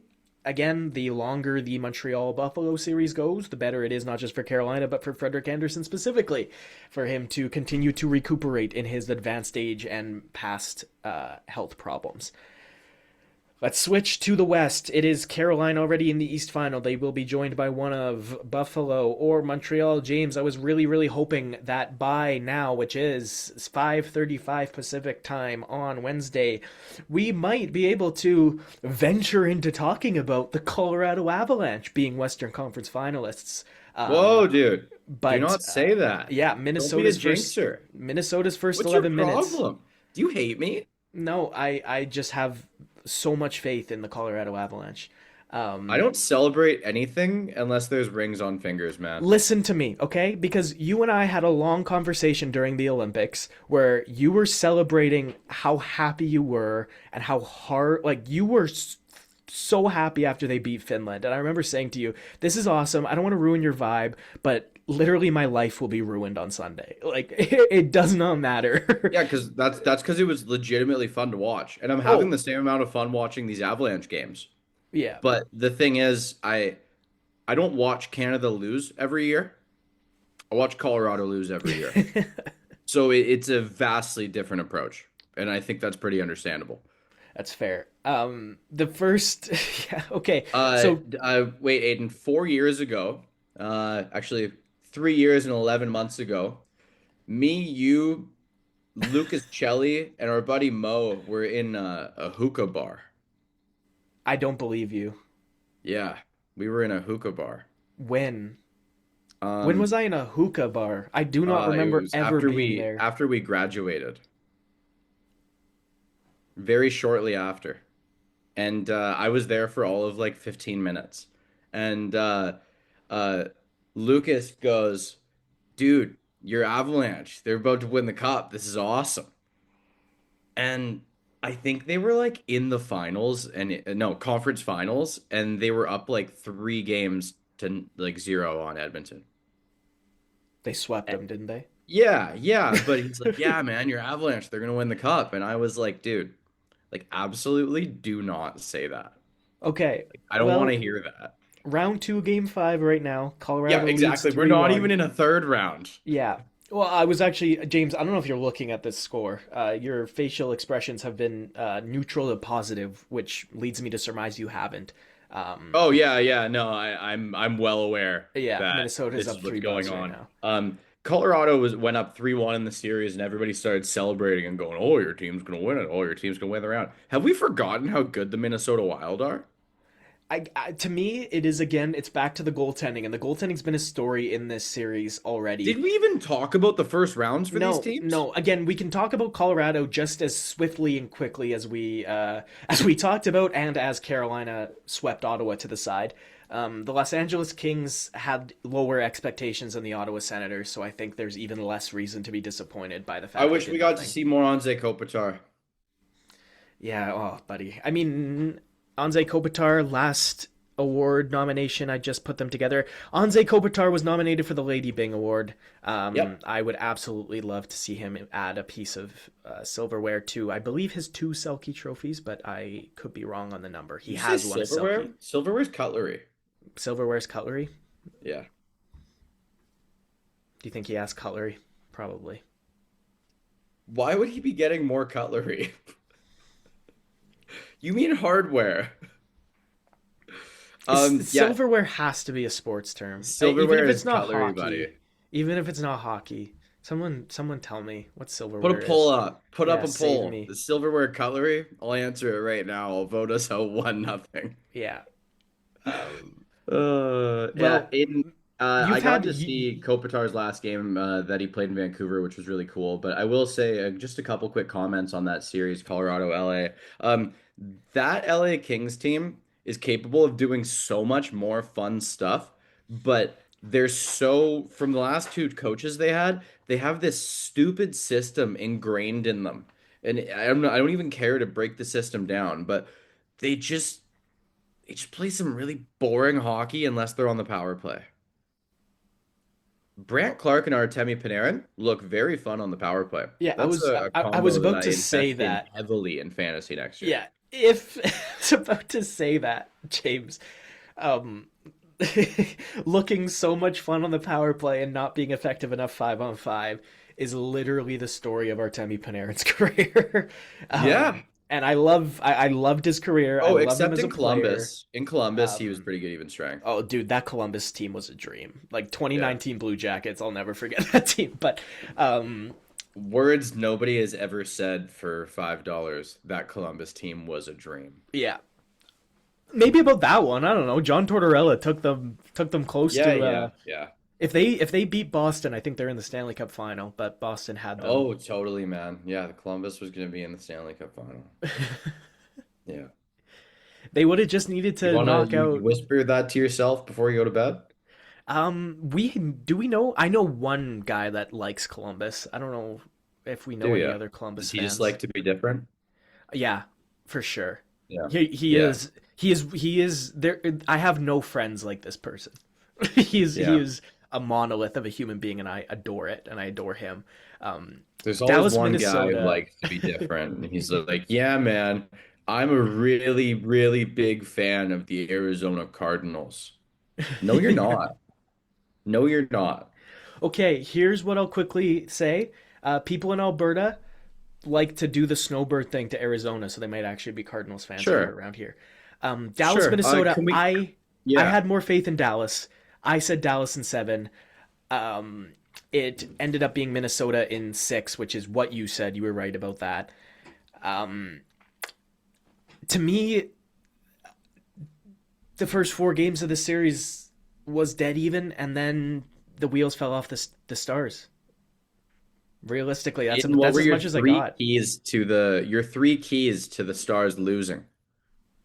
again, the longer the Montreal Buffalo series goes, the better it is, not just for Carolina, but for Frederick Anderson specifically, for him to continue to recuperate in his advanced age and past health problems. Let's switch to the West. It is Carolina already in the East Final. They will be joined by one of Buffalo or Montreal. James, I was really, really hoping that by now, which is 5:35 Pacific time on Wednesday, we might be able to venture into talking about the Colorado Avalanche being Western Conference finalists. Whoa, dude. Do But not say that. yeah, Don't be a Minnesota's first jinxer. 11 What's your minutes. problem? Do you hate me? No, I just have so much faith in the Colorado Avalanche. I don't celebrate anything unless there's rings on fingers, man. Listen to me, okay? Because you and I had a long conversation during the Olympics where you were celebrating how happy you were and how hard, like, you were so happy after they beat Finland. And I remember saying to you, this is awesome. I don't want to ruin your vibe, but literally my life will be ruined on Sunday. Like, it does not matter. Yeah, because that's because it was legitimately fun to watch, and I'm having Oh, the same amount of fun watching these Avalanche games. yeah. But the thing is, I don't watch Canada lose every year. I watch Colorado lose every year. So it's a vastly different approach, and I think that's pretty understandable. That's fair. The first, yeah, okay. Uh, So Wait, Aiden, 4 years ago, actually 3 years and 11 months ago, me, you, Lucas Celli, and our buddy Mo were in a hookah bar. I don't believe you. Yeah, we were in a hookah bar. When? When Um, was I in a hookah bar? I do not it remember was ever being there. after we graduated, very shortly after, and I was there for all of like 15 minutes, and uh, Lucas goes, "Dude, your Avalanche, they're about to win the cup. This is awesome." And I think they were like in the finals and no, conference finals, and they were up like 3 games to like zero on Edmonton. They swept them, didn't they? Yeah, yeah, but he's like, "Yeah, man, your Avalanche, they're gonna win the cup." And I was like, "Dude, like absolutely do not say that. Okay. I don't want Well, to hear that." round two, game five right now. Yeah, Colorado leads exactly. We're not even 3-1. in a third round. Yeah. Well, I was actually, James, I don't know if you're looking at this score. Your facial expressions have been neutral to positive, which leads me to surmise you haven't. Um, Oh yeah, yeah. No, I'm well aware yeah, that Minnesota's this up is what's three going bucks right on. now. Colorado went up 3-1 in the series, and everybody started celebrating and going, "Oh, your team's gonna win it. Oh, your team's gonna win the round." Have we forgotten how good the Minnesota Wild are? To me, it is again. It's back to the goaltending, and the goaltending's been a story in this series already. Did we even talk about the first rounds for these No, teams? no. Again, we can talk about Colorado just as swiftly and quickly as we talked about, and as Carolina swept Ottawa to the side. The Los Angeles Kings had lower expectations than the Ottawa Senators, so I think there's even less reason to be disappointed by the I fact they wish we did got to nothing. see more Anze Kopitar. Yeah, oh, buddy. I mean, Anze Kopitar last award nomination. I just put them together. Anze Kopitar was nominated for the Lady Byng Award. Yep. I would absolutely love to see him add a piece of silverware to, I believe, his two Selkie trophies, but I could be wrong on the number. Did He you say has won a silverware? Selkie. Silverware's cutlery. Silverware's cutlery. Yeah. Do you think he has cutlery? Probably. Why would he be getting more cutlery? You mean hardware? Yeah, Silverware has to be a sports term, even silverware if is it's not cutlery, buddy. hockey. Even if it's not hockey, someone tell me what Put a silverware poll is. up. Put up Yeah, a save poll. me. The silverware cutlery. I'll answer it right now. I'll vote us out 1-0. Yeah. Um, Yeah. well, I you've got had to see Kopitar's last game that he played in Vancouver, which was really cool. But I will say just a couple quick comments on that series, Colorado LA. That LA Kings team is capable of doing so much more fun stuff, but they're so from the last two coaches they have this stupid system ingrained in them. And I don't even care to break the system down, but they just they just play some really boring hockey unless they're on the power play. Brant Clark and Artemi Panarin look very fun on the power play. yeah, That's a I was combo that about I to say invest in that. heavily in fantasy next year. Yeah, if I was about to say that, James. Um, looking so much fun on the power play and not being effective enough 5-on-5 is literally the story of Artemi Panarin's career. Yeah. And I loved his career. I Oh, loved him except as a in player. Columbus. In Columbus, he was Um, pretty good even strength. oh, dude, that Columbus team was a dream. Like Yeah. 2019 Blue Jackets, I'll never forget that team. But um, Words nobody has ever said for $5. That Columbus team was a dream. yeah, maybe about that one. I don't know. John Tortorella took them close Yeah, to. yeah, yeah. If they beat Boston, I think they're in the Stanley Cup final. But Boston had them. Oh, totally, man. Yeah, the Columbus was going to be in the Stanley Cup final. Yeah. They would have just needed You to want to knock you out. whisper that to yourself before you go to bed? We know. I know one guy that likes Columbus. I don't know if we Do know any you? other Does Columbus he just fans. like to be different? Yeah, for sure. Yeah. He Yeah. is he is there. I have no friends like this person. He Yeah. is a monolith of a human being, and I adore it, and I adore him. Um, There's always Dallas, one guy who Minnesota. likes to be different, and he's like, "Yeah, man, I'm a really, really big fan of the Arizona Cardinals." No, you're not. No, you're not. Okay, here's what I'll quickly say. People in Alberta like to do the snowbird thing to Arizona, so they might actually be Cardinals fans if they're Sure. around here. Dallas, Sure. Minnesota. Can we? I Yeah. had more faith in Dallas. I said Dallas in seven. It ended up being Minnesota in six, which is what you said. You were right about that. Um, to me, the first four games of the series was dead even, and then the wheels fell off the stars. Realistically, In what that's were as your much as I three got. keys to the your three keys to the Stars losing?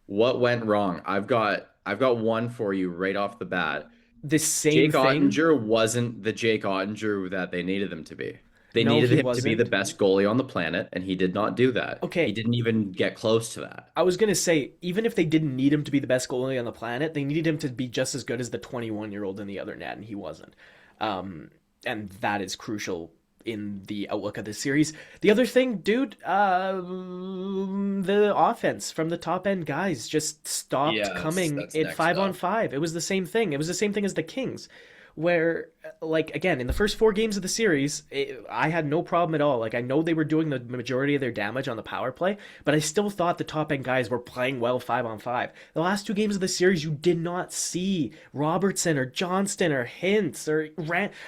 What went wrong? I've got one for you right off the bat. The same Jake thing. Ottinger wasn't the Jake Ottinger that they needed him to be. They No, needed he him to be the wasn't. best goalie on the planet, and he did not do that. He Okay, didn't even get close to that. I was gonna say, even if they didn't need him to be the best goalie on the planet, they needed him to be just as good as the 21-year-old in the other net, and he wasn't. Um, and that is crucial in the outlook of the series. The other thing, dude, the offense from the top end guys just stopped Yes, coming that's at next five on up. five. It was the same thing. It was the same thing as the Kings, where like again in the first four games of the series, I had no problem at all. Like I know they were doing the majority of their damage on the power play, but I still thought the top end guys were playing well five on five. The last two games of the series, you did not see Robertson or Johnston or Hintz or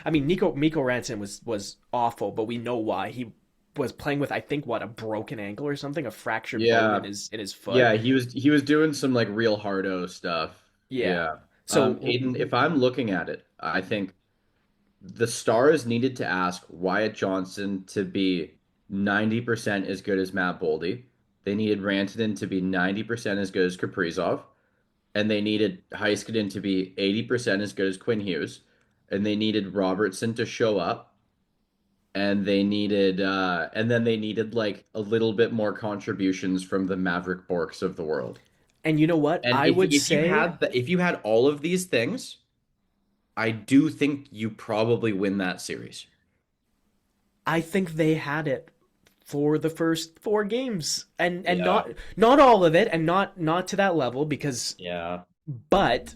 I mean, Nico Miko Ranson was awful, but we know why. He was playing with I think what a broken ankle or something, a fractured bone Yeah, in his foot. yeah, he was doing some like real hardo stuff. Yeah. Yeah. So Aiden, if I'm looking at it, I think the Stars needed to ask Wyatt Johnson to be 90% as good as Matt Boldy. They needed Rantanen to be 90% as good as Kaprizov. And they needed Heiskanen to be 80% as good as Quinn Hughes. And they needed Robertson to show up. And then they needed like a little bit more contributions from the Maverick Borks of the world. and you know what? And I if would if you say had if you had all of these things, I do think you probably win that series. I think they had it for the first four games, and Yeah. not all of it, and not to that level because, Yeah. but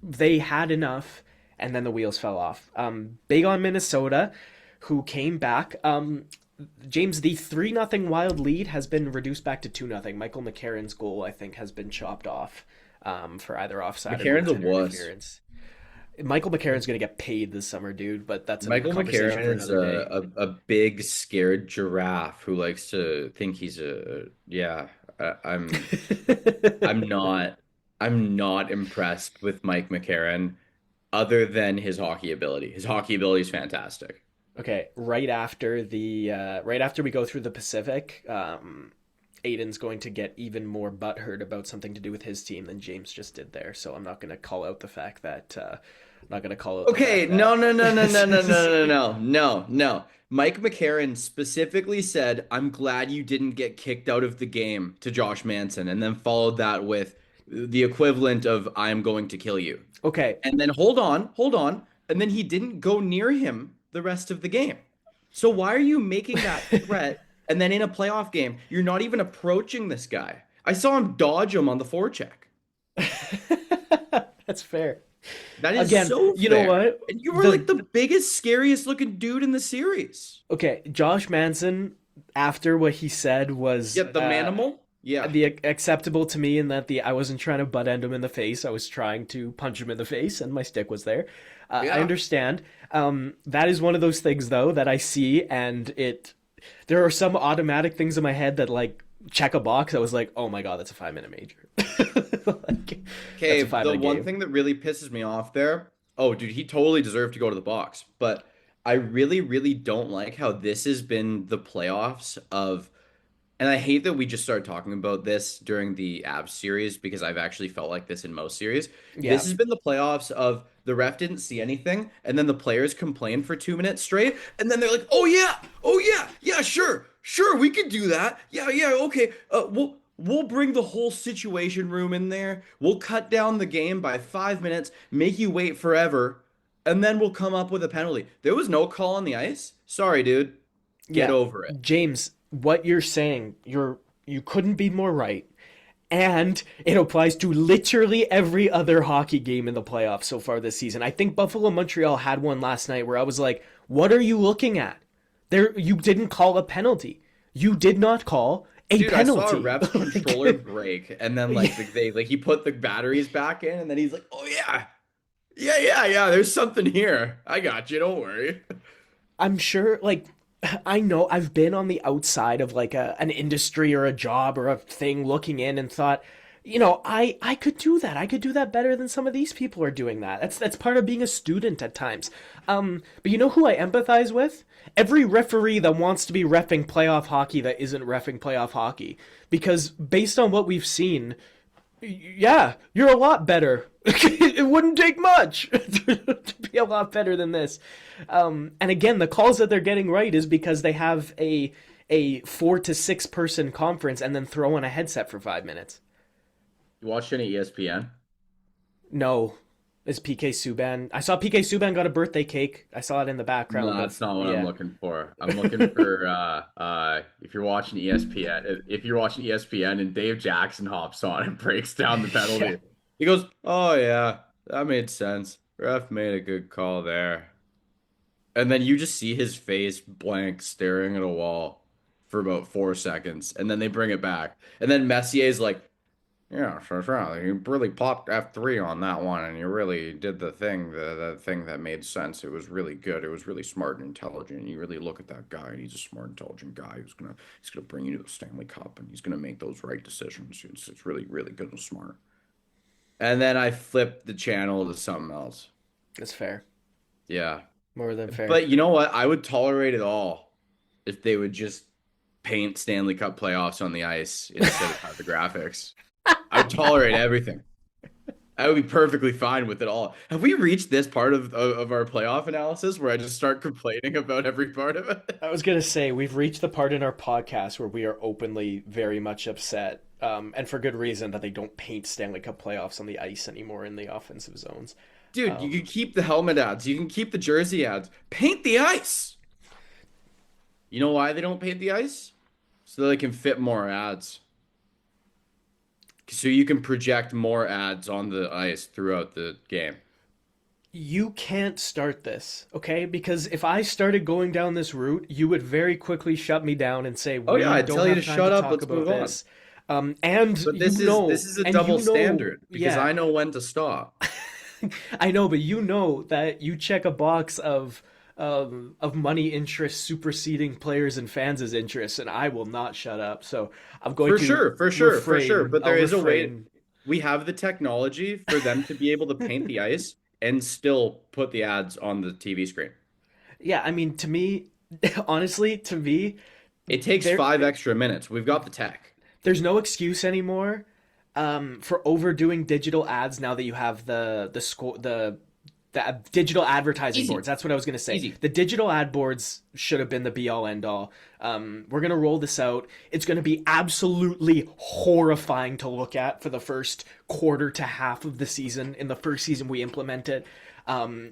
they had enough, and then the wheels fell off. Big on Minnesota, who came back. James, the 3-0 Wild lead has been reduced back to 2-0. Michael McCarron's goal, I think, has been chopped off for either offside or McCarron's a goaltender wuss. interference. Michael McCarron's going to get paid this summer, dude, but that's a Michael conversation for McCarron is another day. a big scared giraffe who likes to think he's yeah. I'm not I'm not impressed with Mike McCarron other than his hockey ability. His hockey ability is fantastic. Okay, right after we go through the Pacific, Aiden's going to get even more butthurt about something to do with his team than James just did there. So I'm not going to call out the fact that I'm not going to call out the Okay, fact that. no, no, no, no, no, no, no, no, no, no, no. Mike McCarron specifically said, "I'm glad you didn't get kicked out of the game" to Josh Manson, and then followed that with the equivalent of "I'm going to kill you." Okay, And then hold on, and then he didn't go near him the rest of the game. So why are you making that threat? And then in a playoff game, you're not even approaching this guy. I saw him dodge him on the forecheck. that's fair. That is Again, so you know fair. what? And you were like The the biggest, scariest looking dude in the series. okay, Josh Manson, after what he said was Yeah, the manimal. Yeah, the acceptable to me in that the I wasn't trying to butt end him in the face. I was trying to punch him in the face, and my stick was there. I yeah. understand. That is one of those things though that I see, and it. There are some automatic things in my head that like check a box. I was like, oh my god, that's a 5-minute major. Like, that's Okay, a five the minute one game. thing that really pisses me off there, oh, dude, he totally deserved to go to the box. But I really, really don't like how this has been the playoffs of, and I hate that we just started talking about this during the Avs series because I've actually felt like this in most series. This Yeah. has been the playoffs of the ref didn't see anything, and then the players complain for 2 minutes straight, and then they're like, oh yeah, yeah, sure, sure, we could do that. Yeah, yeah, okay. We'll bring the whole situation room in there. We'll cut down the game by 5 minutes, make you wait forever, and then we'll come up with a penalty. There was no call on the ice. Sorry, dude. Get Yeah. over it. James, what you're saying, you couldn't be more right. And it applies to literally every other hockey game in the playoffs so far this season. I think Buffalo Montreal had one last night where I was like, "What are you looking at? There, you didn't call a penalty. You did not call a Dude, I saw a penalty." ref's controller Like, break, and then like yeah, they he put the batteries back in, and then he's like, "Oh yeah, yeah, yeah, yeah. There's something here. I got you. Don't worry." I'm sure, like, I know I've been on the outside of like an industry or a job or a thing looking in and thought, I could do that. I could do that better than some of these people are doing that. That's part of being a student at times. But you know who I empathize with? Every referee that wants to be reffing playoff hockey that isn't reffing playoff hockey. Because based on what we've seen, yeah, you're a lot better. It wouldn't take much to be a lot better than this. And again, the calls that they're getting right is because they have a 4 to 6 person conference and then throw on a headset for 5 minutes. You watched any ESPN? No, is PK Subban? I saw PK Subban got a birthday cake. I saw it in the No, background, but that's not what I'm yeah, looking for. I'm looking for if you're watching ESPN, if you're watching ESPN and Dave Jackson hops on and breaks down the yeah. penalty. He goes, "Oh yeah, that made sense. Ref made a good call there." And then you just see his face blank staring at a wall for about 4 seconds, and then they bring it back. And then Messier's like, "Yeah, sure, sure. You really popped F3 on that one, and you really did the thing that made sense. It was really good. It was really smart and intelligent. You really look at that guy, and he's a smart, intelligent guy he's gonna bring you to the Stanley Cup, and he's gonna make those right decisions. It's really, really good and smart." And then I flipped the channel to something else. That's fair. Yeah. More than fair. But you know what? I would tolerate it all if they would just paint Stanley Cup playoffs on the ice instead of have the graphics. I'd tolerate everything. I would be perfectly fine with it all. Have we reached this part of our playoff analysis where I just start complaining about every part of it? I was gonna say we've reached the part in our podcast where we are openly very much upset, and for good reason that they don't paint Stanley Cup playoffs on the ice anymore in the offensive zones. Dude, you can Um, keep the helmet ads. You can keep the jersey ads. Paint the ice. You know why they don't paint the ice? So they can fit more ads. So you can project more ads on the ice throughout the game. you can't start this, okay? Because if I started going down this route, you would very quickly shut me down and say Oh yeah, we I don't tell you to have time to shut up. talk Let's about move on. this. And But this is a double standard because yeah, I know when to stop. I know, but you know that you check a box of money interests superseding players and fans' interests, and I will not shut up. So I'm going For to sure, for sure, for sure. refrain. But I'll there is a way. refrain. We have the technology for them to be able to paint the ice and still put the ads on the TV screen. Yeah, I mean, to me, honestly, to me, It takes there 5 extra minutes. We've got the tech. there's no excuse anymore for overdoing digital ads now that you have the digital advertising Easy, boards. That's what I was gonna say. easy. The digital ad boards should have been the be all end all. We're gonna roll this out. It's gonna be absolutely horrifying to look at for the first quarter to half of the season. In the first season we implement it,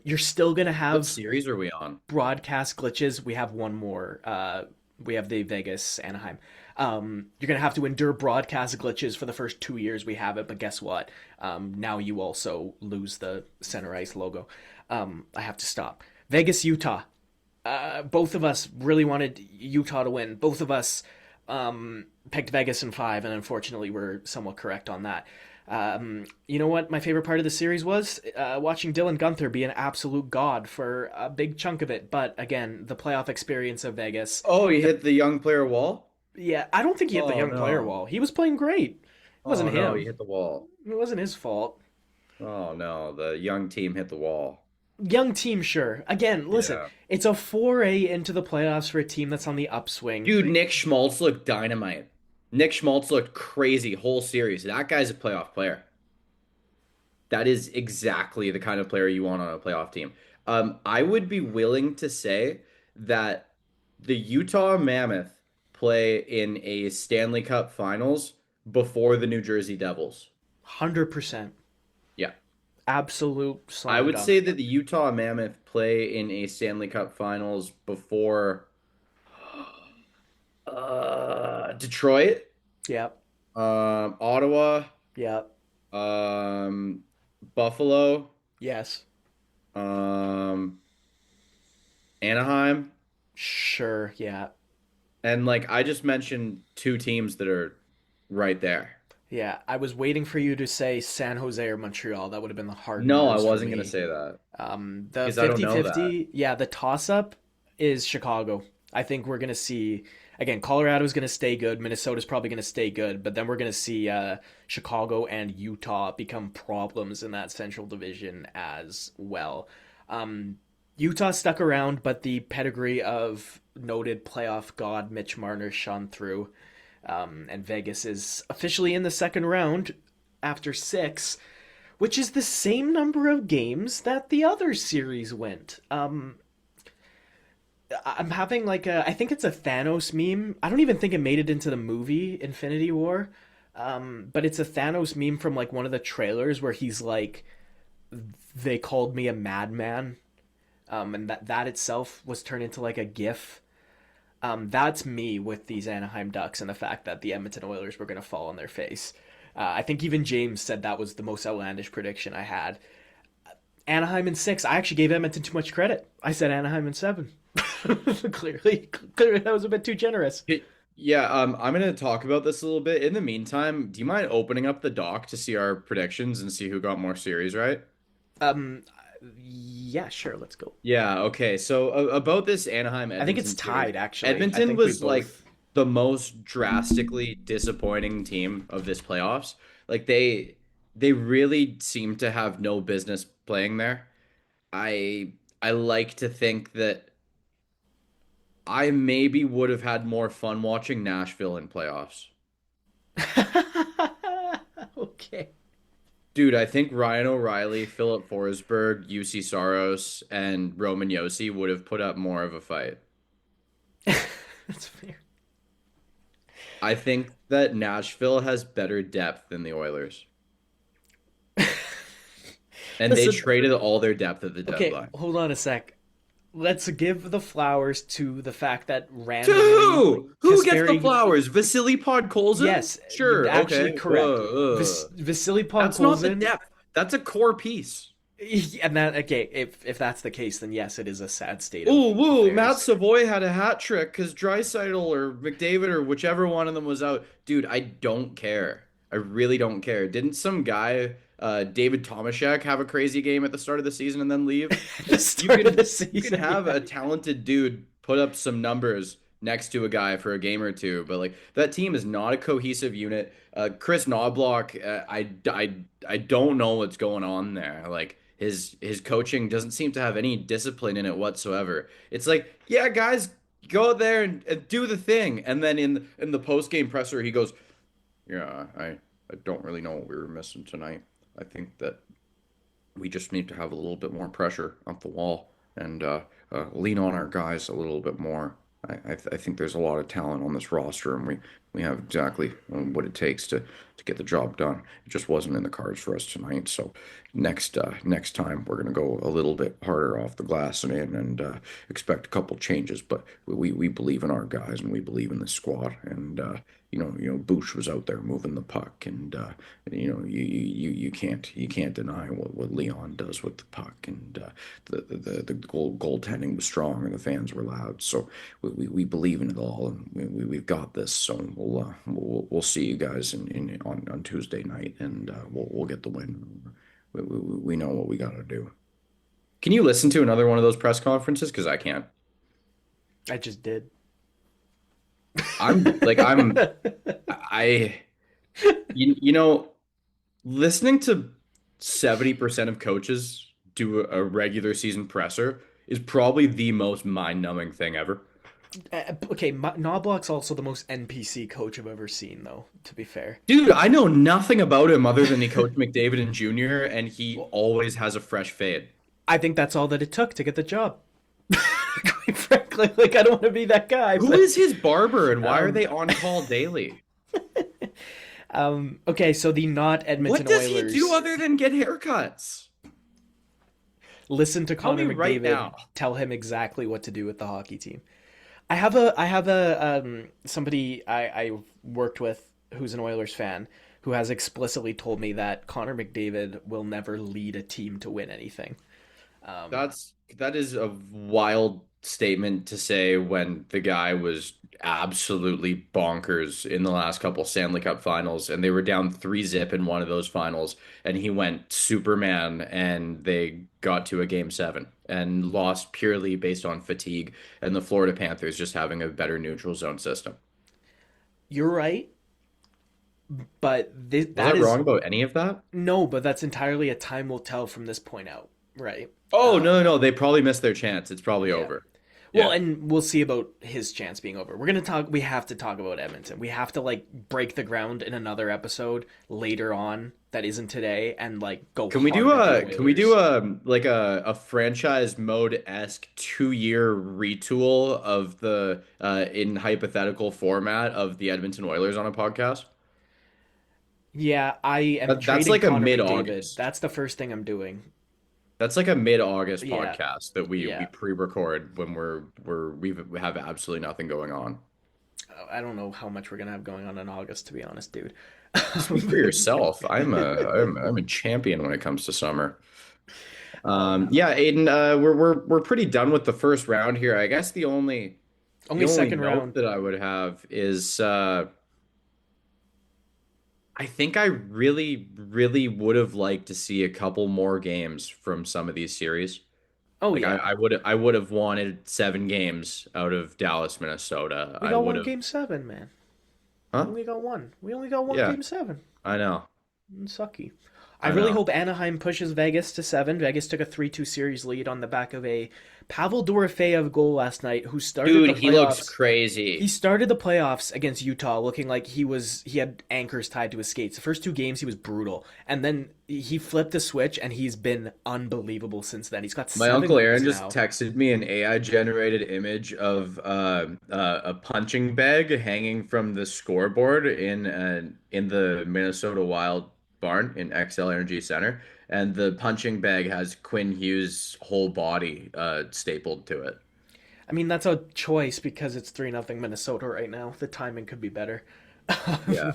you're still gonna What have series are we on? broadcast glitches. We have one more. We have the Vegas Anaheim. You're gonna have to endure broadcast glitches for the first 2 years we have it, but guess what? Now you also lose the center ice logo. I have to stop. Vegas, Utah. Both of us really wanted Utah to win. Both of us picked Vegas in 5, and unfortunately, we're somewhat correct on that. You know what my favorite part of the series was? Watching Dylan Gunther be an absolute god for a big chunk of it. But again, the playoff experience of Vegas. Oh, he hit the young player wall? Yeah, I don't think he hit the Oh young player no. wall. He was playing great. wasn't Oh no, he him. hit the wall. It wasn't his fault. Oh no, the young team hit the wall. Young team, sure. Again, listen, Yeah. it's a foray into the playoffs for a team that's on the upswing. Dude, Nick Schmaltz looked dynamite. Nick Schmaltz looked crazy whole series. That guy's a playoff player. That is exactly the kind of player you want on a playoff team. I would be willing to say that the Utah Mammoth play in a Stanley Cup Finals before the New Jersey Devils. 100%. Yeah. Absolute I slam would say dunk. that the Utah Mammoth play in a Stanley Cup Finals before Detroit, Yep. Ottawa, Yep. um, Buffalo, Yes. um, Anaheim. Sure. Yeah. And like I just mentioned two teams that are right there. Yeah. I was waiting for you to say San Jose or Montreal. That would have been the hard No, I nos for wasn't gonna me. say that The because I don't know that. 50-50, yeah, the toss-up is Chicago. I think we're going to see, again, Colorado's going to stay good. Minnesota's probably going to stay good. But then we're going to see Chicago and Utah become problems in that Central Division as well. Um, Utah stuck around, but the pedigree of noted playoff god Mitch Marner shone through. And Vegas is officially in the second round after six, which is the same number of games that the other series went. I'm having like I think it's a Thanos meme. I don't even think it made it into the movie Infinity War. But it's a Thanos meme from like one of the trailers where he's like, they called me a madman. And that itself was turned into like a GIF. That's me with these Anaheim Ducks and the fact that the Edmonton Oilers were going to fall on their face. I think even James said that was the most outlandish prediction I had. Anaheim in six. I actually gave Edmonton too much credit. I said Anaheim in seven. Clearly, that was a bit too generous. Yeah, I'm gonna talk about this a little bit. In the meantime, do you mind opening up the doc to see our predictions and see who got more series right? Um, yeah, sure. Let's go. Yeah, okay. So about this Anaheim I think it's Edmonton series, tied. Actually, I Edmonton think we was like both. the most drastically disappointing team of this playoffs. Like they really seem to have no business playing there. I like to think that I maybe would have had more fun watching Nashville in playoffs. Okay. Dude, I think Ryan O'Reilly, Philip Forsberg, UC Saros, and Roman Yossi would have put up more of a fight. That's fair. I think that Nashville has better depth than the Oilers. And they Listen. traded all their depth at the Okay, deadline. hold on a sec. Let's give the flowers to the fact that To randomly who? Who gets the Kasperi. flowers? Vasily Podkolzin? Yes, Sure, actually okay. correct. Whoa, Vasily that's not the Podkolzin. depth. That's a core piece. And that okay, if that's the case, then yes, it is a sad state Ooh, of woo, Matt affairs. Savoy had a hat trick because Draisaitl or McDavid or whichever one of them was out. Dude, I don't care. I really don't care. Didn't some guy, David Tomashek, have a crazy game at the start of the season and then leave? The Like start of the you can season, have yeah. a talented dude put up some numbers next to a guy for a game or two, but like that team is not a cohesive unit. Chris Knobloch, I don't know what's going on there. Like his coaching doesn't seem to have any discipline in it whatsoever. It's like, yeah, guys, go out there and do the thing. And then in the post game presser, he goes, "Yeah, I don't really know what we were missing tonight. I think that we just need to have a little bit more pressure up the wall and lean on our guys a little bit more. I think there's a lot of talent on this roster, and we have exactly what it takes to get the job done. It just wasn't in the cards for us tonight. So next time we're gonna go a little bit harder off the glass and in and expect a couple changes. But we believe in our guys and we believe in the squad. And Bush was out there moving the puck, and you can't deny what Leon does with the puck, and the goaltending was strong and the fans were loud. So we believe in it all, and we've got this. So we'll see you guys on Tuesday night, and we'll get the win. We know what we got to do. Can you listen to another one of those press conferences? Because I can't. I just did. I'm like I'm I You know, listening to 70% of coaches do a regular season presser is probably the most mind-numbing thing ever. Okay, Knobloch's also the most NPC coach I've ever seen, though, to be fair. Dude, I know nothing about him other than he coached McDavid and Jr. and he Well, always has a fresh fade. I think that's all that it took to get the job. Quite frankly, like, I don't want to be that guy, Who but is his barber and why are um, they on call daily? okay, so the not What Edmonton does he do Oilers other than get haircuts? listen to Tell Connor me right McDavid now. tell him exactly what to do with the hockey team. I have a somebody I worked with who's an Oilers fan who has explicitly told me that Connor McDavid will never lead a team to win anything. Um, That is a wild statement to say when the guy was absolutely bonkers in the last couple Stanley Cup finals and they were down 3-0 in one of those finals and he went Superman and they got to a game 7 and lost purely based on fatigue and the Florida Panthers just having a better neutral zone system. you're right, but Was that I is wrong about any of that? no, but that's entirely a time will tell from this point out, right? Oh, Um, no, no, no. They probably missed their chance. It's probably yeah. over. Well, Yeah. and we'll see about his chance being over. We're gonna talk. We have to talk about Edmonton. We have to like break the ground in another episode later on that isn't today, and like go hard at the Can we do Oilers. a franchise mode-esque 2-year retool of the in hypothetical format of the Edmonton Oilers on a podcast? Yeah, I am That's trading like a Connor McDavid. mid-August. That's the first thing I'm doing. That's like a mid-August Yeah, podcast that we yeah. pre-record when we have absolutely nothing going on. I don't know how much we're gonna have going on in August, to be honest, dude. Speak for yourself. I'm a champion when it comes to summer. um, Yeah, Aiden, we're pretty done with the first round here. I guess the only only second note round. that I would have is I think I really would have liked to see a couple more games from some of these series. Oh Like yeah, I would have wanted 7 games out of Dallas, Minnesota. we I got would one have, game seven, man. We huh? only got one. We only got one Yeah, game seven. I know, Sucky. I I really know. hope Anaheim pushes Vegas to seven. Vegas took a 3-2 series lead on the back of a Pavel Dorofeyev goal last night, who started the Dude, he looks playoffs. He crazy. started the playoffs against Utah looking like he had anchors tied to his skates. The first two games he was brutal, and then he flipped a switch and he's been unbelievable since then. He's got My seven Uncle Aaron goals just now. texted me an AI generated image of a punching bag hanging from the scoreboard in the Minnesota Wild barn in XL Energy Center, and the punching bag has Quinn Hughes' whole body stapled to it. I mean, that's a choice because it's 3-0 Minnesota right now. The timing could be better. Yeah.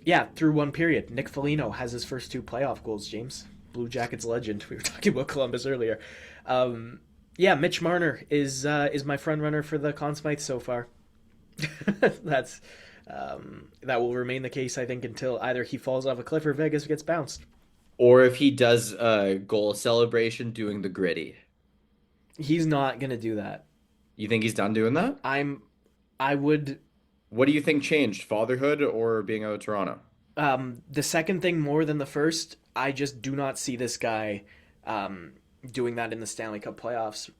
Yeah, through one period, Nick Foligno has his first two playoff goals, James. Blue Jackets legend. We were talking about Columbus earlier. Um, yeah, Mitch Marner is my front runner for the Conn Smythe so far. That's that will remain the case, I think, until either he falls off a cliff or Vegas gets bounced. Or if he does a goal celebration doing the gritty. He's not gonna do that. You think he's done doing that? I'm I would What do you think changed? Fatherhood or being out of Toronto? the second thing more than the first. I just do not see this guy um, doing that in the Stanley Cup playoffs.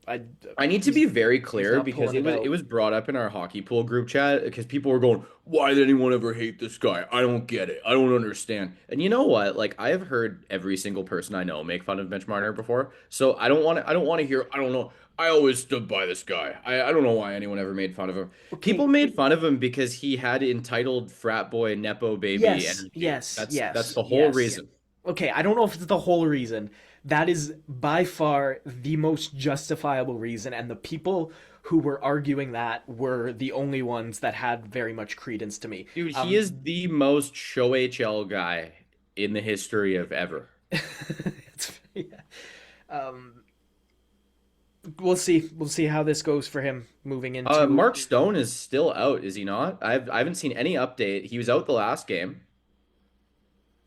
I I need to he's be very he's clear not because pulling it it out. was brought up in our hockey pool group chat because people were going, "Why did anyone ever hate this guy? I don't get it. I don't understand." And you know what? Like I have heard every single person I know make fun of Mitch Marner before. So I don't want to hear I don't know. I always stood by this guy. I don't know why anyone ever made fun of him. People Okay. made fun of him because he had entitled frat boy nepo baby Yes. energy. Yes. That's Yes. the whole Yes. reason. Okay. I don't know if it's the whole reason. That is by far the most justifiable reason, and the people who were arguing that were the only ones that had very much credence to me. Dude, he is the most show HL guy in the history of ever. Yeah. Um, we'll see. We'll see how this goes for him moving into. Mark Stone is still out, is he not? I haven't seen any update. He was out the last game,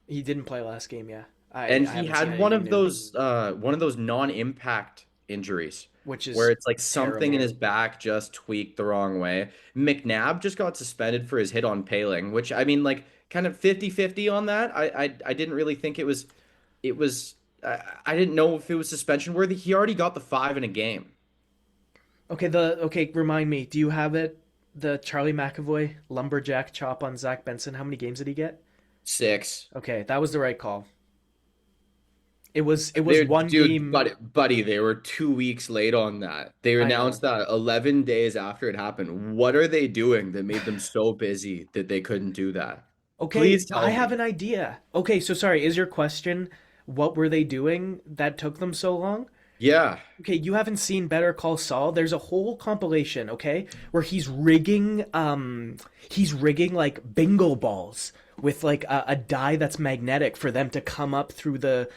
He didn't play last game. Yeah, and I he haven't seen had anything new. one of those non-impact injuries. which where is it's like something in terrible. his back just tweaked the wrong way. McNabb just got suspended for his hit on Paling, which I mean, like kind of 50-50 on that. I didn't really think it was I didn't know if it was suspension worthy. He already got the five in a game. Okay, remind me. Do you have it? The Charlie McAvoy lumberjack chop on Zach Benson. How many games did he get? Six. Okay, that was the right call. It was They're, one dude, game. buddy, they were 2 weeks late on that. They I know. announced that 11 days after it happened. What are they doing that made them so busy that they couldn't do that? Okay, Please tell I have me. an idea. Okay, so sorry, is your question what were they doing that took them so long? Yeah. Okay, you haven't seen Better Call Saul. There's a whole compilation, okay, where he's rigging like bingo balls with like a die that's magnetic for them to come up through the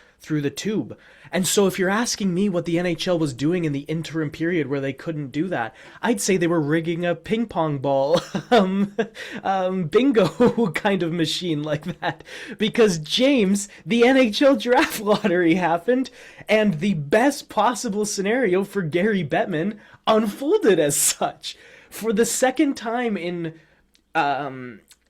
tube. And so if you're asking me what the NHL was doing in the interim period where they couldn't do that, I'd say they were rigging a ping pong ball bingo kind of machine like that because James, the NHL draft lottery happened and the best possible scenario for Gary Bettman unfolded as such. For the second time in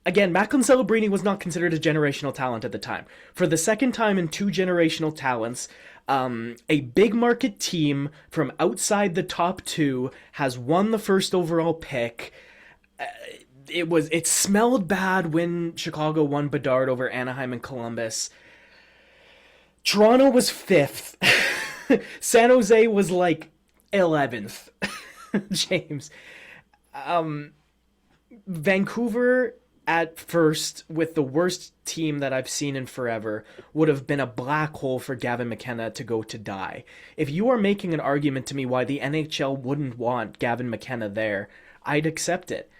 again, Macklin Celebrini was not considered a generational talent at the time. For the second time in two generational talents, a big market team from outside the top two has won the first overall pick. It smelled bad when Chicago won Bedard over Anaheim and Columbus. Toronto was fifth. San Jose was like 11th. James. Vancouver at first with the worst team that I've seen in forever would have been a black hole for Gavin McKenna to go to die. If you are making an argument to me why the NHL wouldn't want Gavin McKenna there, I'd accept it.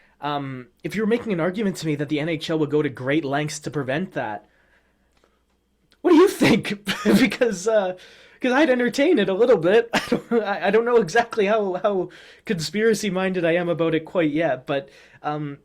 If you're making an argument to me that the NHL would go to great lengths to prevent that, what do you think? Because I'd entertain it a little bit. I don't know exactly how conspiracy minded I am about it quite yet, but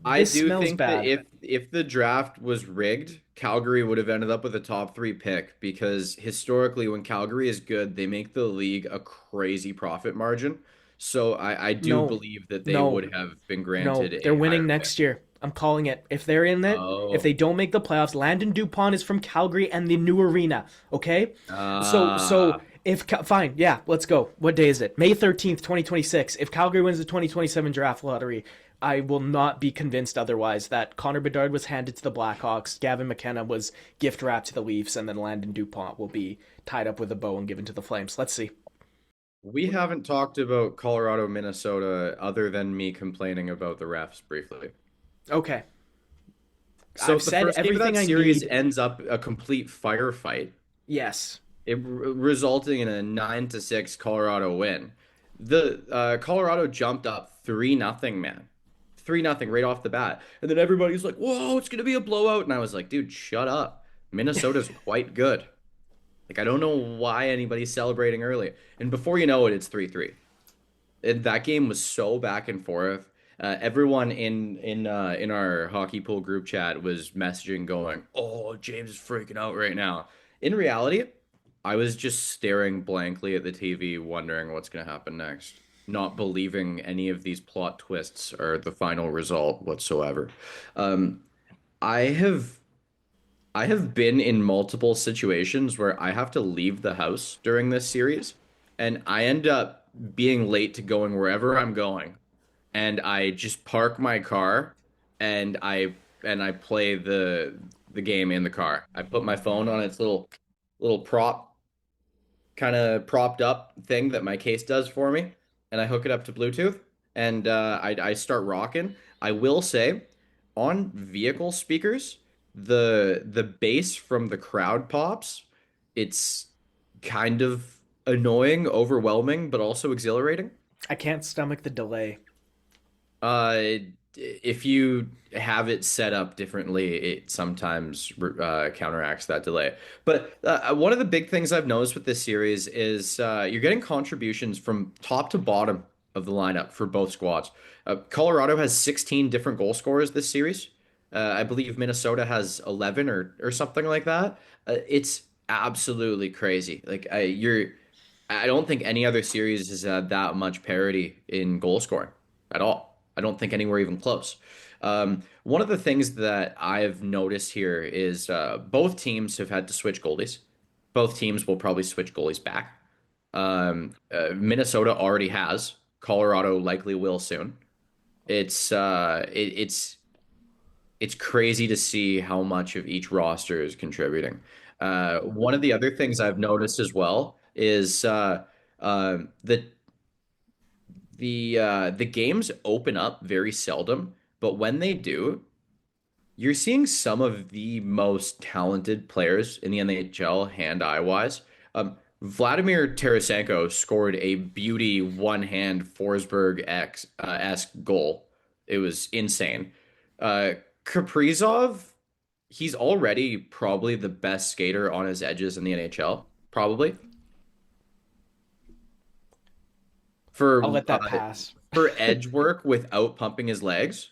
I this do smells think that bad. if the draft was rigged, Calgary would have ended up with a top three pick because historically, when Calgary is good, they make the league a crazy profit margin. So I do No, believe that they no, would have been no. granted They're a winning higher pick. next year. I'm calling it. If they're in it, if Oh, they don't make the playoffs, Landon Dupont is from Calgary and the new arena. Okay, so uh, if fine, yeah, let's go. What day is it? May 13th, 2026. If Calgary wins the 2027 draft lottery, I will not be convinced otherwise that Connor Bedard was handed to the Blackhawks, Gavin McKenna was gift wrapped to the Leafs, and then Landon Dupont will be tied up with a bow and given to the Flames. Let's see. we haven't talked about Colorado, Minnesota, other than me complaining about the refs briefly. Okay, So I've the said first game of that everything I series need. ends up a complete firefight. Yes. Resulting in a 9-6 Colorado win. The Colorado jumped up 3-0, man. 3-0 right off the bat. And then everybody's like, "Whoa, it's gonna be a blowout." And I was like, "Dude, shut up. Minnesota's quite good." Like I don't know why anybody's celebrating early. And before you know it, it's 3-3. And that game was so back and forth. Everyone in our hockey pool group chat was messaging, going, "Oh, James is freaking out right now." In reality, I was just staring blankly at the TV, wondering what's going to happen next, not believing any of these plot twists or the final result whatsoever. Um, I have I have been in multiple situations where I have to leave the house during this series, and I end up being late to going wherever I'm going, and I just park my car and I play the game in the car. I put my phone on its little prop kind of propped up thing that my case does for me, and I hook it up to Bluetooth, and I start rocking. I will say, on vehicle speakers, the bass from the crowd pops, it's kind of annoying, overwhelming, but also exhilarating. I can't stomach the delay. Uh, if you have it set up differently, it sometimes counteracts that delay. But one of the big things I've noticed with this series is you're getting contributions from top to bottom of the lineup for both squads. Colorado has 16 different goal scorers this series. I believe Minnesota has 11 or something like that. It's absolutely crazy. Like you're I don't think any other series has had that much parity in goal scoring at all. I don't think anywhere even close. One of the things that I've noticed here is both teams have had to switch goalies. Both teams will probably switch goalies back. Minnesota already has. Colorado likely will soon. It's crazy to see how much of each roster is contributing. One of the other things I've noticed as well is the games open up very seldom, but when they do, you're seeing some of the most talented players in the NHL, hand-eye wise. Vladimir Tarasenko scored a beauty one-hand Forsberg esque goal. It was insane. Uh, Kaprizov, he's already probably the best skater on his edges in the NHL, probably I'll for let that pass. edge work without pumping his legs.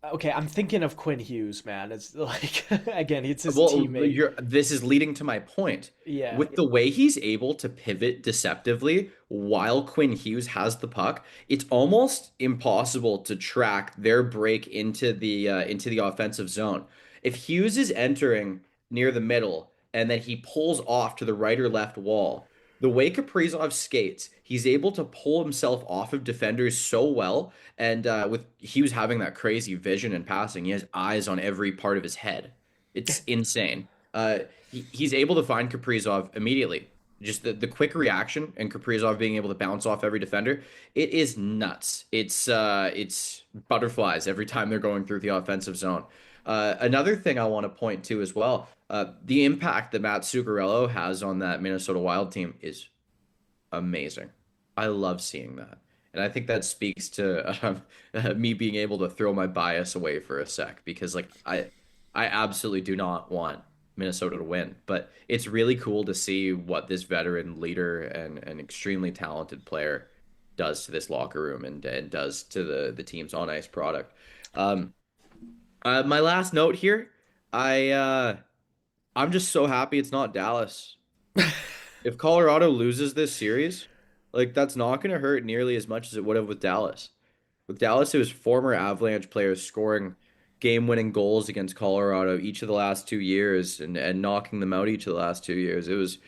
Okay, I'm thinking of Quinn Hughes, man. It's like again, it's his Well, teammate. this is leading to my point. Yeah. With the way he's able to pivot deceptively while Quinn Hughes has the puck, it's almost impossible to track their break into the offensive zone. If Hughes is entering near the middle and then he pulls off to the right or left wall, the way Kaprizov skates, he's able to pull himself off of defenders so well. And with Hughes having that crazy vision and passing, he has eyes on every part of his head. It's insane. He's able to find Kaprizov immediately. Just the quick reaction and Kaprizov being able to bounce off every defender, it is nuts. It's butterflies every time they're going through the offensive zone. Another thing I want to point to as well, the impact that Matt Zuccarello has on that Minnesota Wild team is amazing. I love seeing that. And I think that speaks to me being able to throw my bias away for a sec because I absolutely do not want Minnesota to win, but it's really cool to see what this veteran leader and an extremely talented player does to this locker room and does to the team's on ice product. Um, my last note here, I I'm just so happy it's not Dallas. If Colorado loses this series, like that's not going to hurt nearly as much as it would have with Dallas. With Dallas, it was former Avalanche players scoring game-winning goals against Colorado each of the last 2 years and knocking them out each of the last 2 years. It was,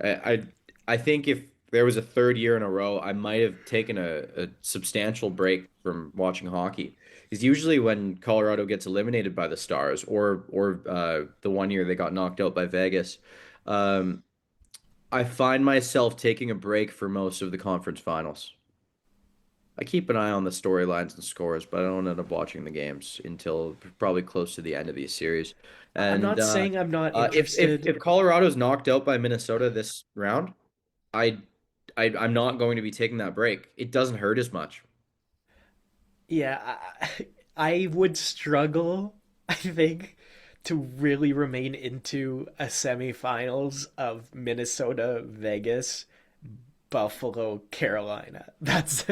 I I think if there was a third year in a row, I might have taken a substantial break from watching hockey. Because usually when Colorado gets eliminated by the Stars, or the one year they got knocked out by Vegas, um, I find myself taking a break for most of the conference finals. I keep an eye on the storylines and scores, but I don't end up watching the games until probably close to the end of these series. I'm And not saying I'm not if interested. Colorado's knocked out by Minnesota this round, I, I'm not going to be taking that break. It doesn't hurt as much. Yeah, I would struggle, I think, to really remain into a semifinals of Minnesota, Vegas, Buffalo, Carolina. That's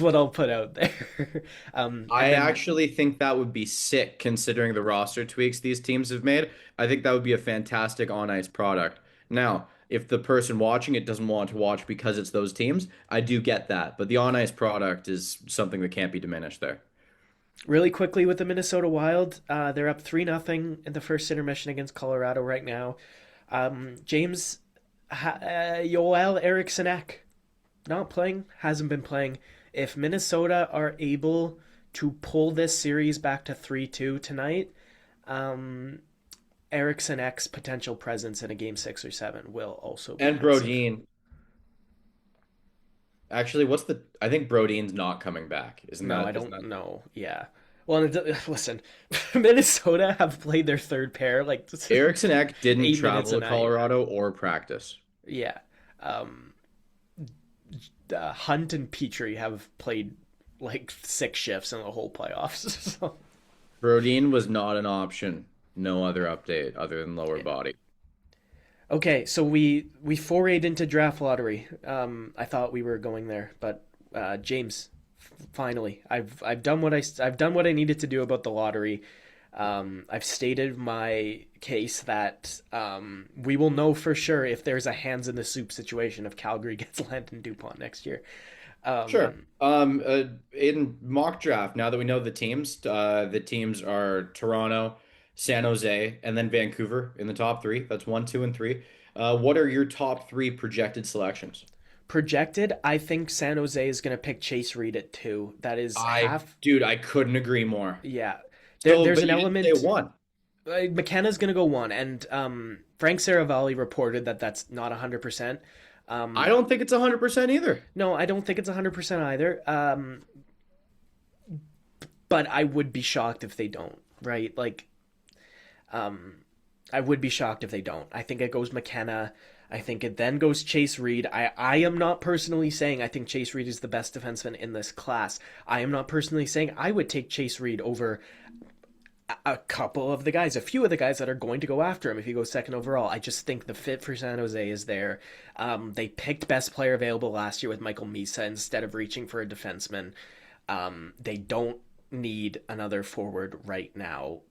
what I'll put out there. And I then actually think that would be sick considering the roster tweaks these teams have made. I think that would be a fantastic on ice product. Now, if the person watching it doesn't want to watch because it's those teams, I do get that. But the on ice product is something that can't be diminished there. really quickly with the Minnesota Wild, they're up 3-0 in the first intermission against Colorado right now. James Joel Eriksson Ek not playing, hasn't been playing. If Minnesota are able to pull this series back to 3-2 tonight, um, Eriksson Ek's potential presence in a game 6 or 7 will also be And massive. Brodeen. Actually, what's the I think Brodeen's not coming back. Isn't No, I that isn't don't that know. Yeah. Well, listen, Minnesota have played their third pair like Eriksson Ek didn't 8 minutes travel a to night. Colorado or practice. Yeah. Um, Hunt and Petrie have played like 6 shifts in the whole playoffs. So, Brodeen was not an option. No other update other than lower yeah. body. Okay, so we forayed into draft lottery. I thought we were going there, but James, finally, I've done what I needed to do about the lottery. I've stated my case that we will know for sure if there's a hands in the soup situation if Calgary gets Landon Dupont next year. Sure. Um, In mock draft, now that we know the teams are Toronto, San Jose, and then Vancouver in the top three. That's one, two, and three. What are your top three projected selections? Projected, I think San Jose is going to pick Chase Reed at two. That is half. Dude, I couldn't agree more. Yeah, So, there's but an you didn't say element. one. McKenna's going to go one, and Frank Saravalli reported that that's not 100%. I don't think it's 100% either. No, I don't think it's 100% either. But I would be shocked if they don't, right? Like, um, I would be shocked if they don't. I think it goes McKenna. I think it then goes Chase Reed. I am not personally saying I think Chase Reed is the best defenseman in this class. I am not personally saying I would take Chase Reed over a couple of the guys, a few of the guys that are going to go after him if he goes second overall. I just think the fit for San Jose is there. They picked best player available last year with Michael Misa instead of reaching for a defenseman. They don't need another forward right now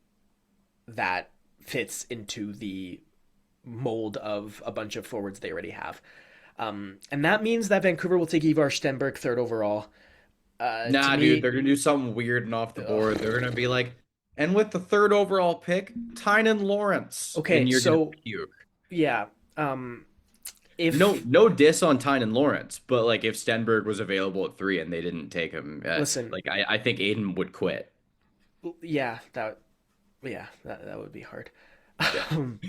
that fits into the mold of a bunch of forwards they already have. And that means that Vancouver will take Ivar Stenberg third overall. To Nah, dude, me, they're gonna do something weird and off the board. ugh. They're gonna be like, and with the third overall pick, Tynan Lawrence, Okay, and you're gonna so puke. yeah, No, if no diss on Tynan Lawrence, but like if Stenberg was available at three and they didn't take him, listen, like I think Aiden would quit. yeah, that would be hard. Yeah. Um,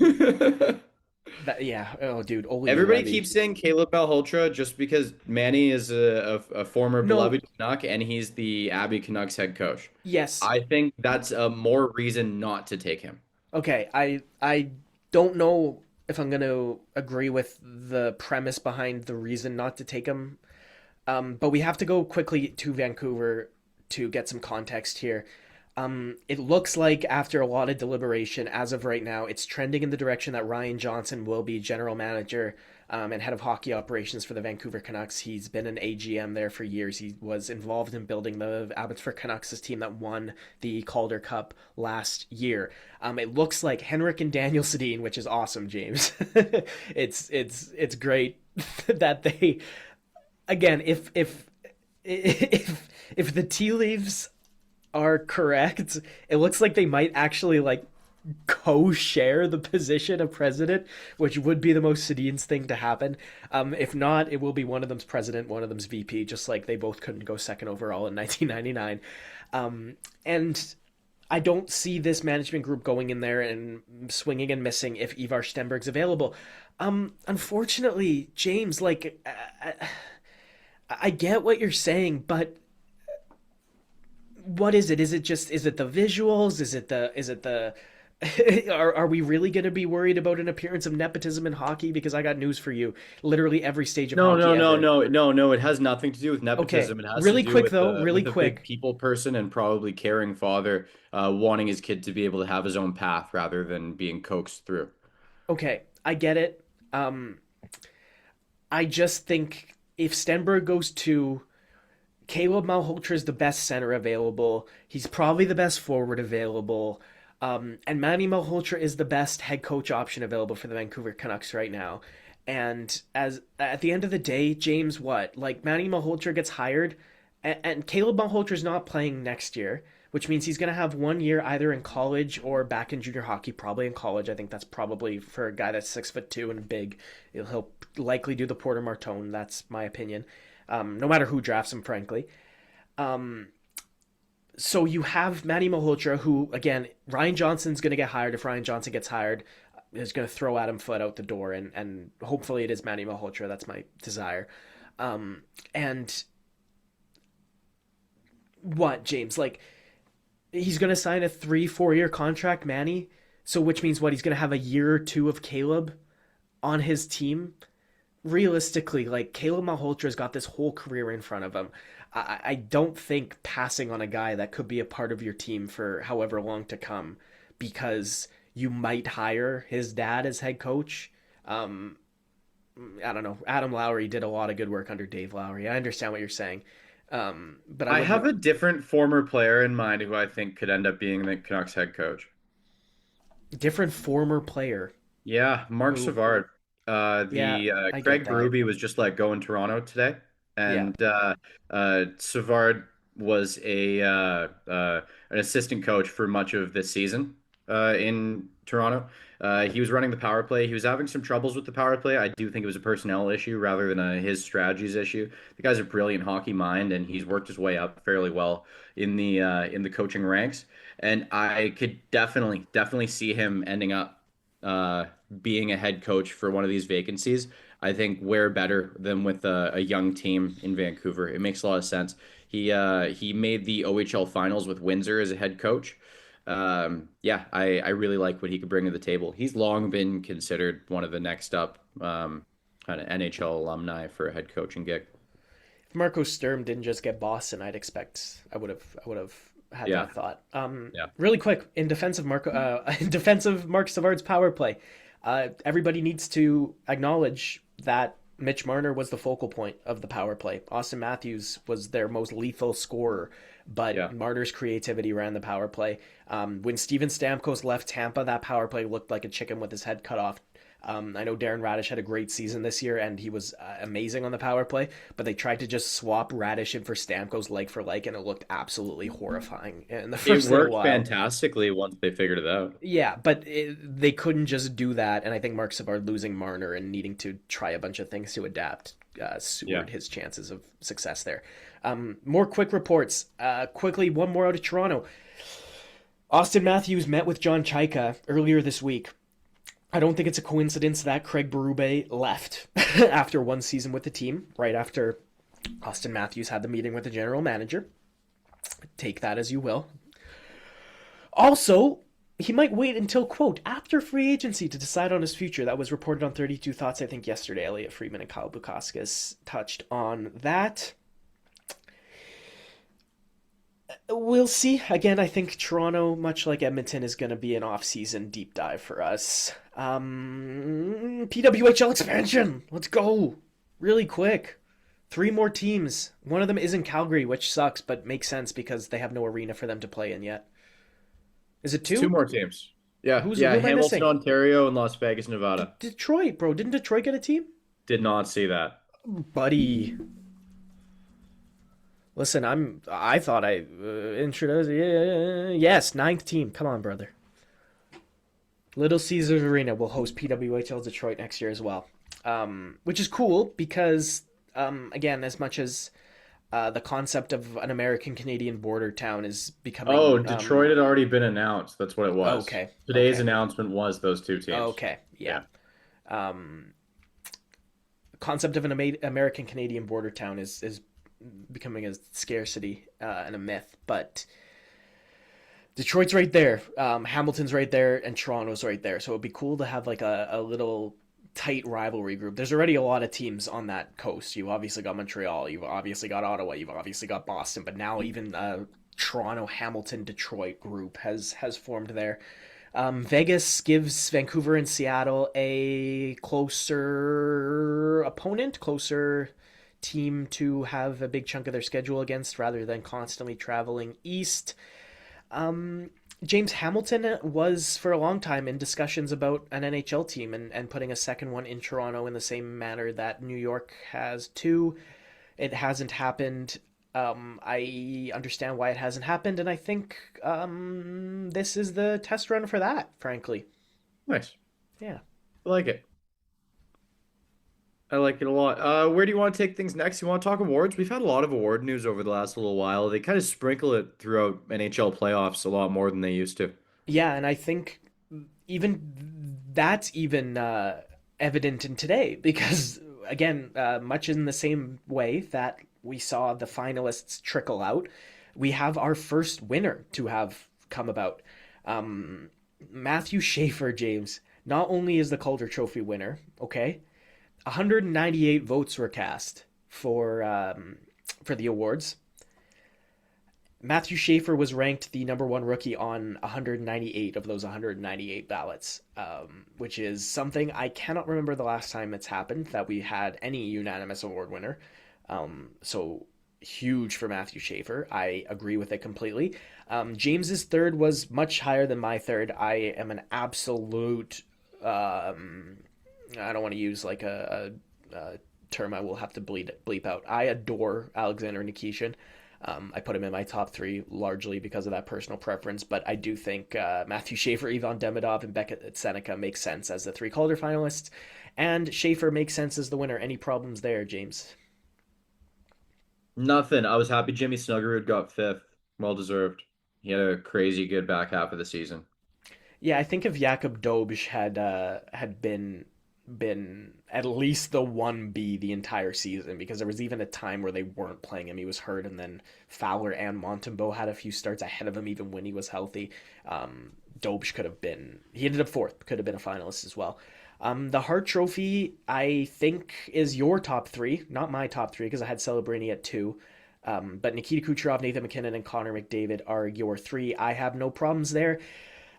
yeah, oh dude, Oli Everybody Levy. keeps saying Caleb Malhotra just because Manny is a former No, beloved Canuck and he's the Abbey Canucks head coach. yes, I think that's a more reason not to take him. okay. I don't know if I'm gonna agree with the premise behind the reason not to take him. But we have to go quickly to Vancouver to get some context here. It looks like after a lot of deliberation, as of right now, it's trending in the direction that Ryan Johnson will be general manager and head of hockey operations for the Vancouver Canucks. He's been an AGM there for years. He was involved in building the Abbotsford Canucks' team that won the Calder Cup last year. It looks like Henrik and Daniel Sedin, which is awesome, James. It's great that they again if the tea leaves are correct, it looks like they might actually like co-share the position of president, which would be the most Sedin's thing to happen. If not, it will be one of them's president, one of them's VP, just like they both couldn't go second overall in 1999. And I don't see this management group going in there and swinging and missing if Ivar Stenberg's available. Unfortunately, James, like I get what you're saying, but what is it? Is it the visuals? Is it the are we really going to be worried about an appearance of nepotism in hockey? Because I got news for you. Literally every stage of No, hockey no, no, ever. no, no, no. It has nothing to do with Okay, nepotism. It has to really do quick though, really with a big quick. people person and probably caring father wanting his kid to be able to have his own path rather than being coaxed through. Okay, I get it. I just think if Stenberg goes to Caleb Malhotra is the best center available. He's probably the best forward available. And Manny Malhotra is the best head coach option available for the Vancouver Canucks right now. And as at the end of the day, James, what like Manny Malhotra gets hired, and Caleb Malhotra is not playing next year, which means he's going to have 1 year either in college or back in junior hockey. Probably in college. I think that's probably for a guy that's 6'2" and big. He'll likely do the Porter Martone. That's my opinion. No matter who drafts him, frankly. Um, so you have Manny Malhotra, who again, Ryan Johnson's going to get hired. If Ryan Johnson gets hired, is going to throw Adam Foote out the door, and hopefully it is Manny Malhotra. That's my desire. And what James like? He's going to sign a 3-4 year contract, Manny. So which means what? He's going to have a year or two of Caleb on his team. Realistically, like Caleb Malhotra's got this whole career in front of him. I don't think passing on a guy that could be a part of your team for however long to come because you might hire his dad as head coach. I don't know. Adam Lowry did a lot of good work under Dave Lowry. I understand what you're saying. But I I wouldn't. have a different former player in mind who I think could end up being the Canucks head coach. Different former player Yeah, Mark who, Savard. yeah, The I get Craig that. Berube was just let go in Toronto today, Yeah. and Savard was a an assistant coach for much of this season in Toronto. He was running the power play. He was having some troubles with the power play. I do think it was a personnel issue rather than his strategies issue. The guy's a brilliant hockey mind, and he's worked his way up fairly well in the coaching ranks. And I could definitely see him ending up uh, being a head coach for one of these vacancies. I think where better than with a young team in Vancouver. It makes a lot of sense. He made the OHL finals with Windsor as a head coach. Yeah, I really like what he could bring to the table. He's long been considered one of the next up kind of NHL alumni for a head coaching gig. If Marco Sturm didn't just get Boston, I would have had Yeah, that thought. yeah. Really quick, in defense of in defense of Mark Savard's power play, everybody needs to acknowledge that Mitch Marner was the focal point of the power play. Austin Matthews was their most lethal scorer, but Yeah. Marner's creativity ran the power play. When Steven Stamkos left Tampa, that power play looked like a chicken with his head cut off. I know Darren Radish had a great season this year, and he was amazing on the power play. But they tried to just swap Radish in for Stamkos like for like, and it looked absolutely horrifying in the It first little worked while. fantastically once they figured it out. Yeah, but they couldn't just do that, and I think Mark Savard losing Marner and needing to try a bunch of things to adapt Yeah. sewered his chances of success there. More quick reports. Quickly, one more out of Toronto. Austin Matthews met with John Chaika earlier this week. I don't think it's a coincidence that Craig Berube left after one season with the team, right after Austin Matthews had the meeting with the general manager. Take that as you will. Also, he might wait until, quote, after free agency to decide on his future. That was reported on 32 Thoughts, I think, yesterday. Elliot Friedman and Kyle Bukauskas touched on that. We'll see. Again, I think Toronto, much like Edmonton, is going to be an off-season deep dive for us. PWHL expansion. Let's go. Really quick. Three more teams. One of them is in Calgary, which sucks, but makes sense because they have no arena for them to play in yet. Is it It's two two? more teams. Yeah, Who yeah. am I Hamilton, missing? Ontario, and Las Vegas, Nevada. Detroit, bro. Didn't Detroit get a team? Did not see that. Buddy. Listen, I thought I introduced. Yes, ninth team. Come on, brother. Little Caesars Arena will host PWHL Detroit next year as well, which is cool because, again, as much as the concept of an American Canadian border town is Oh, becoming, Detroit had already been announced. That's what it was. okay, Today's okay, announcement was those two teams. okay, yeah. Yeah. Um, concept of an American Canadian border town is becoming a scarcity and a myth, but Detroit's right there, Hamilton's right there, and Toronto's right there. So it'd be cool to have like a little tight rivalry group. There's already a lot of teams on that coast. You've obviously got Montreal, you've obviously got Ottawa, you've obviously got Boston, but now even Toronto, Hamilton, Detroit group has formed there. Vegas gives Vancouver and Seattle a closer opponent, closer team to have a big chunk of their schedule against rather than constantly traveling east. James Hamilton was for a long time in discussions about an NHL team and putting a second one in Toronto in the same manner that New York has too. It hasn't happened. I understand why it hasn't happened, and I think this is the test run for that, frankly. Nice. Yeah. I like it. I like it a lot. Where do you want to take things next? You want to talk awards? We've had a lot of award news over the last little while. They kind of sprinkle it throughout NHL playoffs a lot more than they used to. Yeah, and I think that's even evident in today because, again, much in the same way that we saw the finalists trickle out, we have our first winner to have come about. Um, Matthew Schaefer, James, not only is the Calder Trophy winner, okay, 198 votes were cast for the awards. Matthew Schaefer was ranked the number one rookie on 198 of those 198 ballots, which is something I cannot remember the last time it's happened that we had any unanimous award winner. So huge for Matthew Schaefer. I agree with it completely. James's third was much higher than my third. I am an absolute. I don't want to use like a term I will have to bleep out. I adore Alexander Nikishin. I put him in my top three largely because of that personal preference, but I do think Matthew Schaefer, Ivan Demidov, and Beckett Seneca make sense as the three Calder finalists, and Schaefer makes sense as the winner. Any problems there, James? Nothing. I was happy Jimmy Snuggerud got fifth. Well deserved. He had a crazy good back half of the season. Yeah, I think if Jakob Dobj had been at least the 1B the entire season, because there was even a time where they weren't playing him. He was hurt, and then Fowler and Montembeau had a few starts ahead of him even when he was healthy. Dobj could have been, he ended up fourth, could have been a finalist as well. The Hart Trophy, I think, is your top three, not my top three, because I had Celebrini at two. But Nikita Kucherov, Nathan McKinnon, and Connor McDavid are your three. I have no problems there.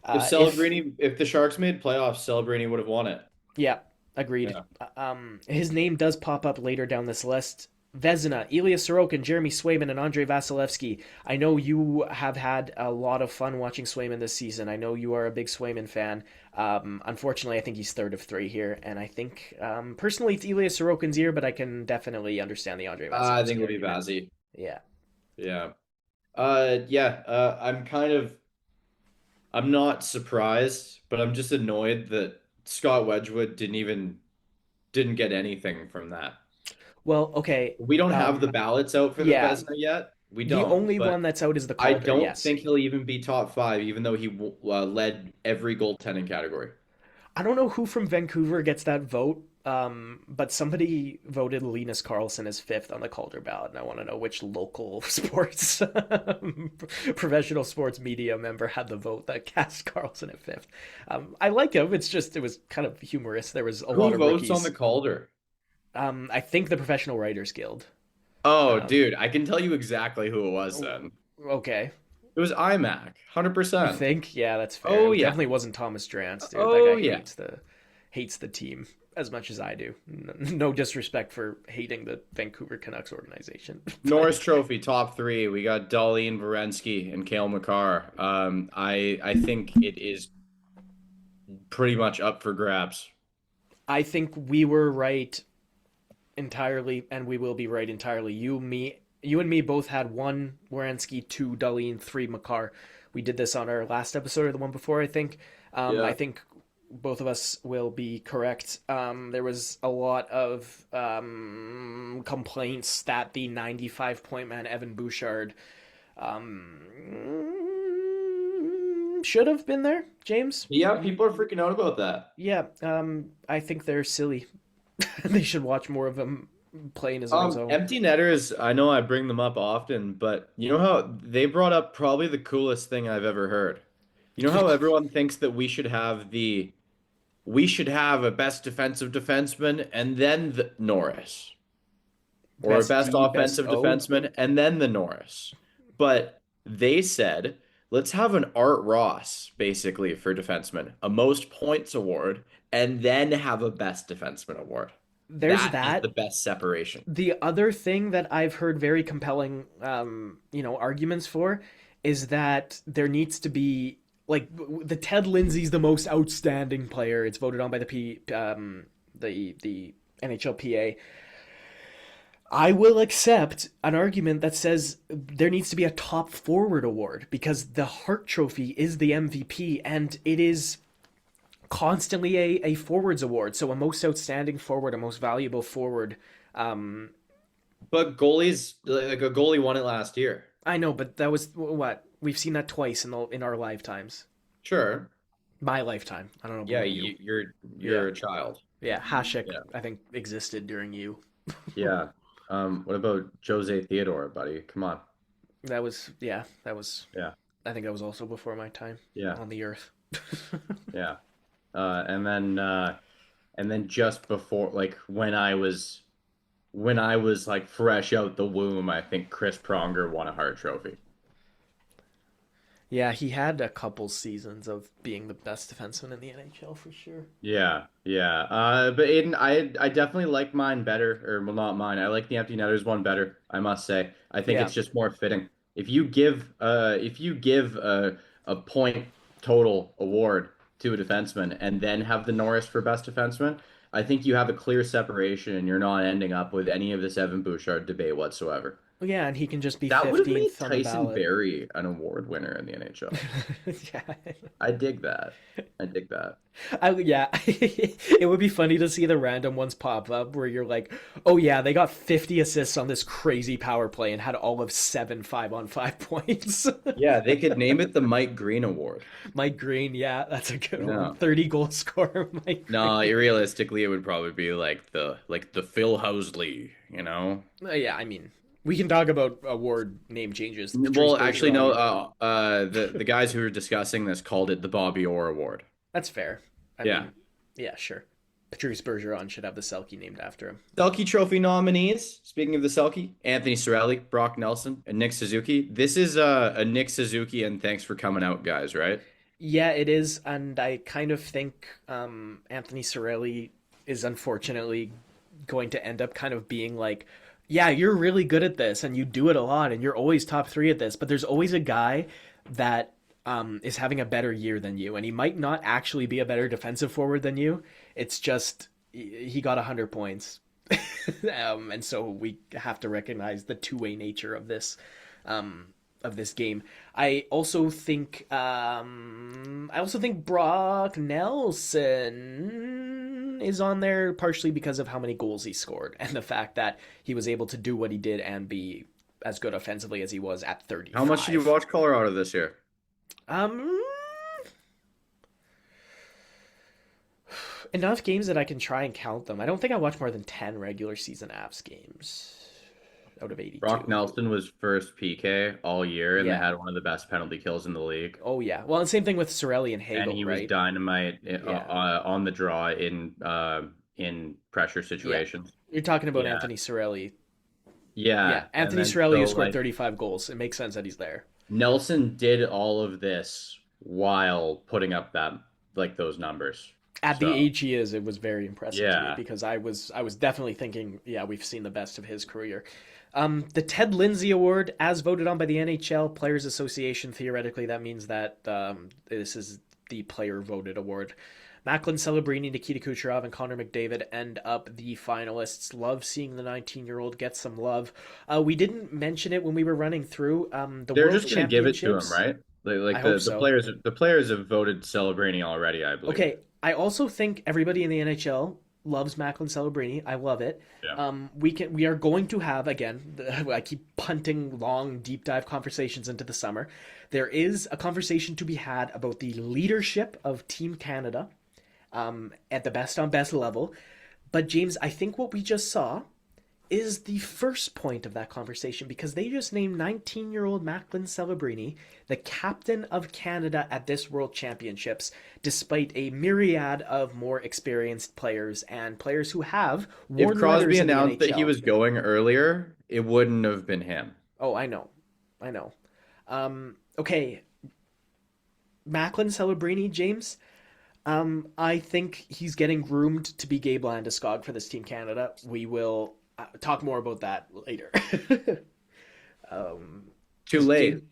If If the Sharks made playoffs, Celebrini would have won it. Yeah, agreed. Yeah. His name does pop up later down this list. Vezina, Ilya Sorokin, Jeremy Swayman, and Andrei Vasilevsky. I know you have had a lot of fun watching Swayman this season. I know you are a big Swayman fan. Unfortunately, I think he's third of three here, and I think personally it's Ilya Sorokin's year, but I can definitely understand the Andrei I think Vasilevsky it'll be argument. Vazzy. Yeah. Yeah. Yeah. I'm not surprised, but I'm just annoyed that Scott Wedgwood didn't get anything from that. Well, okay. We don't have the ballots out for the Yeah. Vezina yet. We The don't, only but one that's out is the I Calder. don't Yes. think he'll even be top five, even though he led every goaltending category. I don't know who from Vancouver gets that vote, but somebody voted Linus Carlson as fifth on the Calder ballot, and I want to know which local sports, professional sports media member had the vote that cast Carlson at fifth. I like him. It's just it was kind of humorous. There was a lot Who of votes on the rookies. Calder? I think the Professional Writers Guild. Oh, Um, dude, I can tell you exactly who it was then. okay, It was IMAC, you 100%. think? Yeah, that's fair. Oh It yeah. definitely wasn't Thomas Drance, dude. That Oh guy yeah. hates the team as much as I do. No disrespect for hating the Vancouver Canucks organization, but Norris Trophy top three. We got Darlene Varensky and Kale McCarr. I think it is pretty much up for grabs. I think we were right entirely, and we will be right entirely. You and me both had one Wierenski, two Darlene, three Makar. We did this on our last episode or the one before, I think. I Yeah. think both of us will be correct. There was a lot of complaints that the 95 point man Evan Bouchard should have been there. James, Yeah, people are freaking out about that. yeah, I think they're silly. They should watch more of him playing his own zone. Empty netters, I know I bring them up often, but you know how they brought up probably the coolest thing I've ever heard. You know how everyone thinks that we should have a best defensive defenseman and then the Norris, or a Best best D, best offensive O. defenseman and then the Norris. But they said, let's have an Art Ross basically for defenseman, a most points award, and then have a best defenseman award. There's That is the that. best separation. The other thing that I've heard very compelling, arguments for is that there needs to be like the Ted Lindsay's the most outstanding player. It's voted on by the NHLPA. I will accept an argument that says there needs to be a top forward award because the Hart Trophy is the MVP and it is constantly a forwards award. So a most outstanding forward, a most valuable forward. Um, But goalies, like a goalie won it last year. I know, but that was what we've seen that twice in our lifetimes. Sure. My lifetime. I don't know Yeah, about you. you're Yeah, a child. yeah. Hasek, Yeah. I think, existed during you. Yeah. What about Jose Theodore, buddy? Come on. That was yeah. That was. Yeah. I think that was also before my time Yeah. on the earth. Yeah. And then just before, like when I was like fresh out the womb, I think Chris Pronger won a Hart Trophy. Yeah, he had a couple seasons of being the best defenseman in the NHL for sure. Yeah, yeah. But Aiden, I definitely like mine better, or well, not mine. I like the Empty Netters one better, I must say. I think Yeah. it's just more fitting. If you give a point total award to a defenseman and then have the Norris for best defenseman, I think you have a clear separation and you're not ending up with any of this Evan Bouchard debate whatsoever. Well, yeah, and he can just be That would have made 15th on the Tyson ballot. Berry an award winner in the NHL. Yeah. I dig that. I dig that. Yeah, it would be funny to see the random ones pop up where you're like, oh yeah, they got 50 assists on this crazy power play and had all of seven 5-on-5 points. Yeah, they could name it the Mike Green Award. Mike Green, yeah, that's a good one. Yeah. 30 goal scorer, Mike No, Green. realistically, it would probably be like the Phil Housley, you know? Yeah, I mean, we can talk about award name changes. Patrice Well, actually, no. Bergeron. The guys who were discussing this called it the Bobby Orr Award. That's fair. I Yeah. mean, yeah, sure. Patrice Bergeron should have the Selkie named after him. Selke Trophy nominees. Speaking of the Selke, Anthony Cirelli, Brock Nelson, and Nick Suzuki. This is a Nick Suzuki, and thanks for coming out, guys. Right? Yeah, it is, and I kind of think Anthony Cirelli is unfortunately going to end up kind of being like, yeah, you're really good at this, and you do it a lot, and you're always top three at this, but there's always a guy that is having a better year than you, and he might not actually be a better defensive forward than you. It's just he got 100 points, and so we have to recognize the two-way nature of this game. I also think Brock Nelson is on there partially because of how many goals he scored and the fact that he was able to do what he did and be as good offensively as he was at How much did you 35. watch Colorado this year? Um, enough games that I can try and count them. I don't think I watched more than 10 regular season Avs games out of Brock 82. Nelson was first PK all year, and they Yeah. had one of the best penalty kills in the league. Oh yeah. Well, and same thing with Sorelli and And Hagel, he was right? dynamite Yeah. on the draw in pressure Yeah. situations. You're talking about Yeah, Anthony Sorelli. Yeah, yeah, and Anthony then Cirelli so who scored like 35 goals. It makes sense that he's there. Nelson did all of this while putting up that like those numbers. At the So age he is, it was very impressive to me yeah, because I was definitely thinking, yeah, we've seen the best of his career. The Ted Lindsay Award, as voted on by the NHL Players Association, theoretically that means that this is the player voted award. Macklin Celebrini, Nikita Kucherov, and Connor McDavid end up the finalists. Love seeing the 19-year-old get some love. We didn't mention it when we were running through the they're World just gonna give it to him, Championships. right? I Like hope the so. players have voted Celebrini already, I believe. Okay, I also think everybody in the NHL loves Macklin Celebrini. I love it. Yeah. We are going to have again. I keep punting long deep dive conversations into the summer. There is a conversation to be had about the leadership of Team Canada at the best on best level. But James, I think what we just saw is the first point of that conversation because they just named 19-year-old Macklin Celebrini the captain of Canada at this World Championships, despite a myriad of more experienced players and players who have If worn Crosby letters in the announced that he NHL. was going earlier, it wouldn't have been him. Oh, I know. Okay, Macklin Celebrini, James. I think he's getting groomed to be Gabe Landeskog for this Team Canada. We will talk more about that later. um, Too late.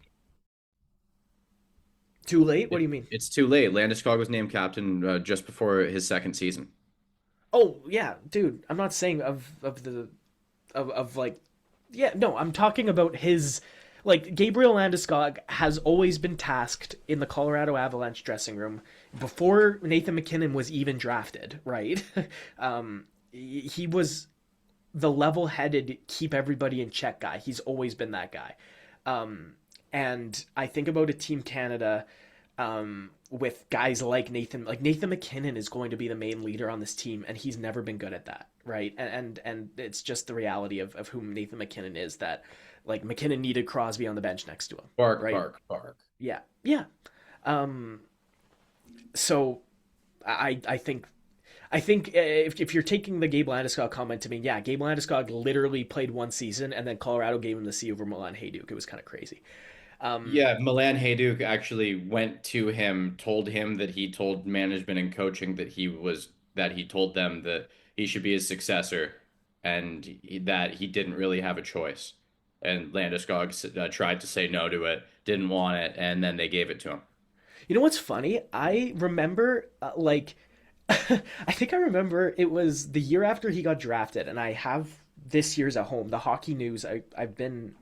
too late? What do you mean? It's too late. Landeskog was named captain just before his second season. Oh yeah, dude. I'm not saying of like, yeah. No, I'm talking about his. Like Gabriel Landeskog has always been tasked in the Colorado Avalanche dressing room before Nathan MacKinnon was even drafted. Right? He was the level-headed, keep everybody in check guy. He's always been that guy. And I think about a Team Canada with guys like Nathan MacKinnon is going to be the main leader on this team, and he's never been good at that, right? And it's just the reality of whom Nathan MacKinnon is that like MacKinnon needed Crosby on the bench next to him, Bark, right? bark, bark. Yeah, yeah. Um, so I think if you're taking the Gabe Landeskog comment to me, yeah, Gabe Landeskog literally played one season, and then Colorado gave him the C over Milan Hayduk. It was kind of crazy. Yeah, Milan Hajduk actually went to him, told him that he told management and coaching that he told them that he should be his successor, and that he didn't really have a choice. And Landeskog tried to say no to it, didn't want it, and then they gave it to him. You know what's funny? I remember, I think I remember it was the year after he got drafted, and I have this year's at home. The Hockey News. I've been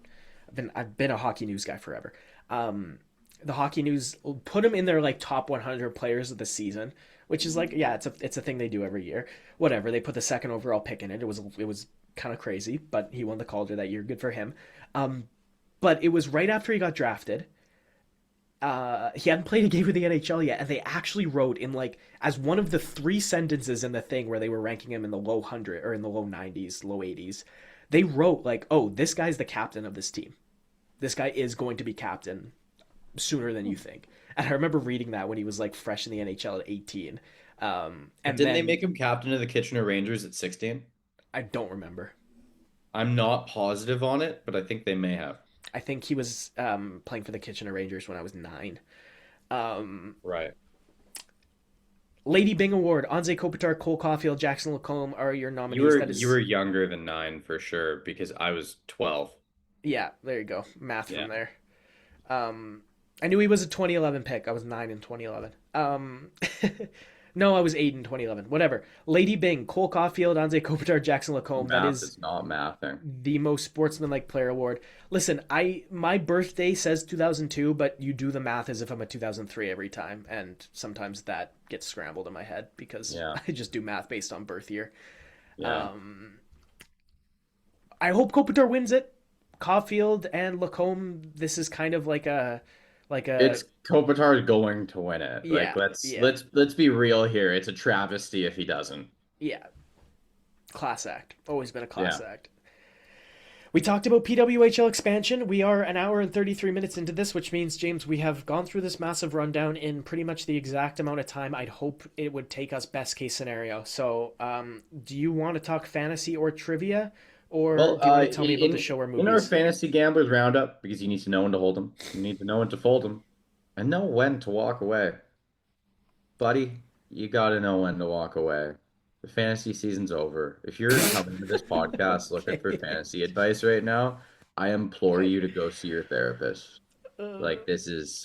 a Hockey News guy forever. Um, the Hockey News put him in their like top 100 players of the season, which is like, yeah, it's a thing they do every year. Whatever. They put the second overall pick in it. It was kind of crazy, but he won the Calder that year. Good for him. Um, but it was right after he got drafted. He hadn't played a game with the NHL yet, and they actually wrote in like as one of the three sentences in the thing where they were ranking him in the low hundred or in the low 90s, low 80s. They wrote like, "Oh, this guy's the captain of this team. This guy is going to be captain sooner than you think." And I remember reading that when he was like fresh in the NHL at 18. And Didn't they then make him captain of the Kitchener Rangers at 16? I don't remember. I'm not positive on it, but I think they may have. I think he was playing for the Kitchener Rangers when I was 9. Um, Right. Lady Byng Award, Anze Kopitar, Cole Caulfield, Jackson Lacombe are your You nominees. were That you is, were younger than 9 for sure because I was 12. yeah, there you go. Math Yeah. from there. I knew he was a 2011 pick. I was 9 in 2011. No, I was 8 in 2011. Whatever. Lady Byng, Cole Caulfield, Anze Kopitar, Jackson Lacombe. That Math is is not mathing. the most sportsmanlike player award. Listen, my birthday says 2002, but you do the math as if I'm a 2003 every time, and sometimes that gets scrambled in my head because Yeah. I just do math based on birth year. Yeah. Um, I hope Kopitar wins it. Caulfield and Lacombe. This is kind of like a It's Kopitar going to win it. yeah, Like let's yeah, let's let's be real here. It's a travesty if he doesn't. yeah. Class act. Always been a class Yeah. act. We talked about PWHL expansion. We are an hour and 33 minutes into this, which means, James, we have gone through this massive rundown in pretty much the exact amount of time I'd hope it would take us, best case scenario. So, do you want to talk fantasy or trivia? Or Well, do you want to tell me about the in show or in our movies? fantasy gamblers roundup, because you need to know when to hold them, you need to know when to fold them, and know when to walk away. Buddy, you got to know when to walk away. The fantasy season's over. If you're coming to this podcast looking for Okay. fantasy advice right now, I implore you to go see your therapist. Uh, Like this is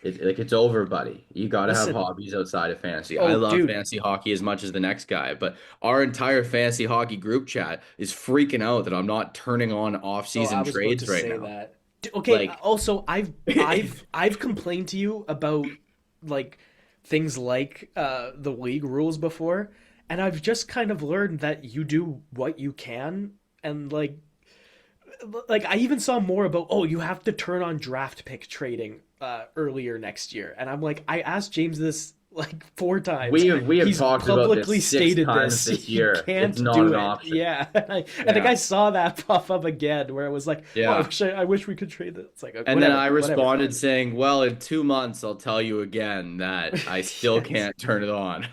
it's over, buddy. You got to have listen. hobbies outside of fantasy. I Oh, love dude. fantasy hockey as much as the next guy, but our entire fantasy hockey group chat is freaking out that I'm not turning on Oh, I off-season was about to trades right say now. that. Okay. Like Also, I've complained to you about like things like the league rules before, and I've just kind of learned that you do what you can, and like I even saw more about, oh, you have to turn on draft pick trading earlier next year, and I'm like, I asked James this like 4 times. we have He's talked about this publicly six stated times this. this You year. It's can't not do an it. option. Yeah, I think I Yeah. saw that pop up again, where it was like, oh, Yeah. I wish we could trade this. It's like, And then whatever, I whatever. responded saying, "Well, in 2 months, I'll tell you again that I still Yes. can't turn it on."